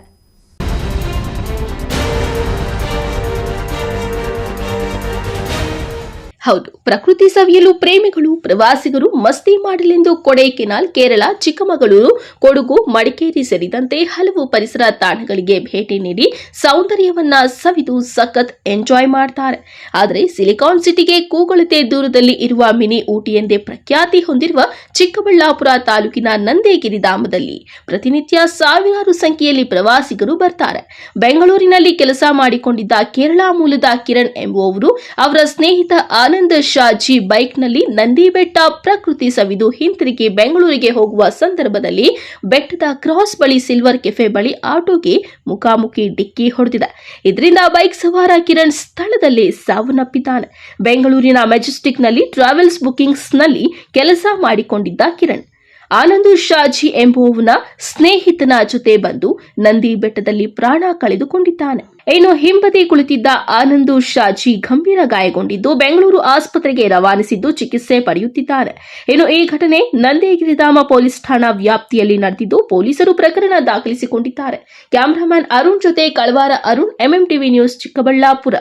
ಹೌದು, ಪ್ರಕೃತಿ ಸವಿಯಲು ಪ್ರೇಮಿಗಳು, ಪ್ರವಾಸಿಗರು ಮಸ್ತಿ ಮಾಡಲೆಂದು ಕೊಡೈಕೆನಾಲ್, ಕೇರಳ, ಚಿಕ್ಕಮಗಳೂರು, ಕೊಡಗು, ಮಡಿಕೇರಿ ಸೇರಿದಂತೆ ಹಲವು ಪರಿಸರ ತಾಣಗಳಿಗೆ ಭೇಟಿ ನೀಡಿ ಸೌಂದರ್ಯವನ್ನ ಸವಿದು ಸಖತ್ ಎಂಜಾಯ್ ಮಾಡ್ತಾರೆ. ಆದರೆ ಸಿಲಿಕಾನ್ ಸಿಟಿಗೆ ಕೂಗಳತೆ ದೂರದಲ್ಲಿ ಇರುವ ಮಿನಿ ಊಟಿ ಎಂದೇ ಪ್ರಖ್ಯಾತಿ ಹೊಂದಿರುವ ಚಿಕ್ಕಬಳ್ಳಾಪುರ ತಾಲೂಕಿನ ನಂದಿಗಿರಿಧಾಮದಲ್ಲಿ ಪ್ರತಿನಿತ್ಯ ಸಾವಿರಾರು ಸಂಖ್ಯೆಯಲ್ಲಿ ಪ್ರವಾಸಿಗರು ಬರ್ತಾರೆ. ಬೆಂಗಳೂರಿನಲ್ಲಿ ಕೆಲಸ ಮಾಡಿಕೊಂಡಿದ್ದ ಕೇರಳ ಮೂಲದ ಕಿರಣ್ ಎಂಬುವವರು ಅವರ ಸ್ನೇಹಿತ ಆನಂದ್ ಶಾಜಿ ಬೈಕ್ನಲ್ಲಿ ನಂದಿ ಬೆಟ್ಟ ಪ್ರಕೃತಿ ಸವಿದು ಹಿಂತಿರುಗಿ ಬೆಂಗಳೂರಿಗೆ ಹೋಗುವ ಸಂದರ್ಭದಲ್ಲಿ ಬೆಟ್ಟದ ಕ್ರಾಸ್ ಬಳಿ ಸಿಲ್ವರ್ ಕೆಫೆ ಬಳಿ ಆಟೋಗೆ ಮುಖಾಮುಖಿ ಡಿಕ್ಕಿ ಹೊಡೆದಿದೆ. ಇದರಿಂದ ಬೈಕ್ ಸವಾರ ಕಿರಣ್ ಸ್ಥಳದಲ್ಲಿ ಸಾವನ್ನಪ್ಪಿದ್ದಾನೆ. ಬೆಂಗಳೂರಿನ ಮೆಜೆಸ್ಟಿಕ್ನಲ್ಲಿ ಟ್ರಾವೆಲ್ಸ್ ಬುಕಿಂಗ್ಸ್ನಲ್ಲಿ ಕೆಲಸ ಮಾಡಿಕೊಂಡಿದ್ದ ಕಿರಣ್ ಆನಂದ್ ಶಾಜಿ ಎಂಬುವವನ ಸ್ನೇಹಿತನ ಜೊತೆ ಬಂದು ನಂದಿ ಬೆಟ್ಟದಲ್ಲಿ ಪ್ರಾಣ ಕಳೆದುಕೊಂಡಿದ್ದಾನೆ. ಇನ್ನು ಹಿಂಬದಿ ಕುಳಿತಿದ್ದ ಆನಂದ್ ಶಾಜಿ ಗಂಭೀರ ಗಾಯಗೊಂಡಿದ್ದು ಬೆಂಗಳೂರು ಆಸ್ಪತ್ರೆಗೆ ರವಾನಿಸಿದ್ದು ಚಿಕಿತ್ಸೆ ಪಡೆಯುತ್ತಿದ್ದಾರೆ. ಇನ್ನು ಈ ಘಟನೆ ನಂದಿಗಿರಿಧಾಮ ಪೊಲೀಸ್ ಠಾಣಾ ವ್ಯಾಪ್ತಿಯಲ್ಲಿ ನಡೆದಿದ್ದು ಪೊಲೀಸರು ಪ್ರಕರಣ ದಾಖಲಿಸಿಕೊಂಡಿದ್ದಾರೆ. ಕ್ಯಾಮರಾಮನ್ ಅರುಣ್ ಜೊತೆ ಕಳವಾರ ಅರುಣ್, MMTV ನ್ಯೂಸ್, ಚಿಕ್ಕಬಳ್ಳಾಪುರ.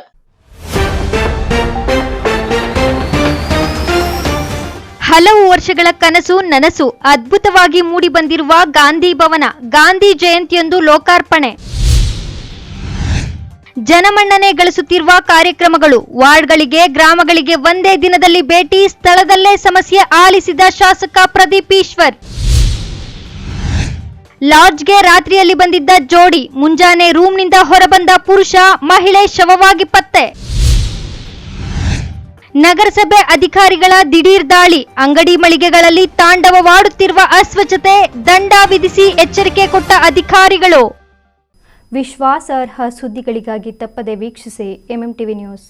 ಹಲವು ವರ್ಷಗಳ ಕನಸು ನನಸು ಅದ್ಭುತವಾಗಿ ಮೂಡಿಬಂದಿರುವ ಗಾಂಧಿ ಭವನ ಗಾಂಧಿ ಜಯಂತಿಯಂದು ಲೋಕಾರ್ಪಣೆ. ಜನಮನ್ನಣೆ ಗಳಿಸುತ್ತಿರುವ ಕಾರ್ಯಕ್ರಮಗಳು, ವಾರ್ಡ್ಗಳಿಗೆ, ಗ್ರಾಮಗಳಿಗೆ ಒಂದೇ ದಿನದಲ್ಲಿ ಭೇಟಿ, ಸ್ಥಳದಲ್ಲೇ ಸಮಸ್ಯೆ ಆಲಿಸಿದ ಶಾಸಕ ಪ್ರದೀಪ್ ಈಶ್ವರ್. ಲಾಡ್ಜ್ಗೆ ರಾತ್ರಿಯಲ್ಲಿ ಬಂದಿದ್ದ ಜೋಡಿ, ಮುಂಜಾನೆ ರೂಮ್ನಿಂದ ಹೊರಬಂದ ಪುರುಷ, ಮಹಿಳೆ ಶವವಾಗಿ ಪತ್ತೆ. ನಗರಸಭೆ ಅಧಿಕಾರಿಗಳ ದಿಢೀರ್ ದಾಳಿ, ಅಂಗಡಿ ಮಳಿಗೆಗಳಲ್ಲಿ ತಾಂಡವವಾಡುತ್ತಿರುವ ಅಸ್ವಚ್ಛತೆ, ದಂಡ ವಿಧಿಸಿ ಎಚ್ಚರಿಕೆ ಕೊಟ್ಟ ಅಧಿಕಾರಿಗಳು. ವಿಶ್ವಾಸಾರ್ಹ ಸುದ್ದಿಗಳಿಗಾಗಿ ತಪ್ಪದೆ ವೀಕ್ಷಿಸಿ MMTV ನ್ಯೂಸ್.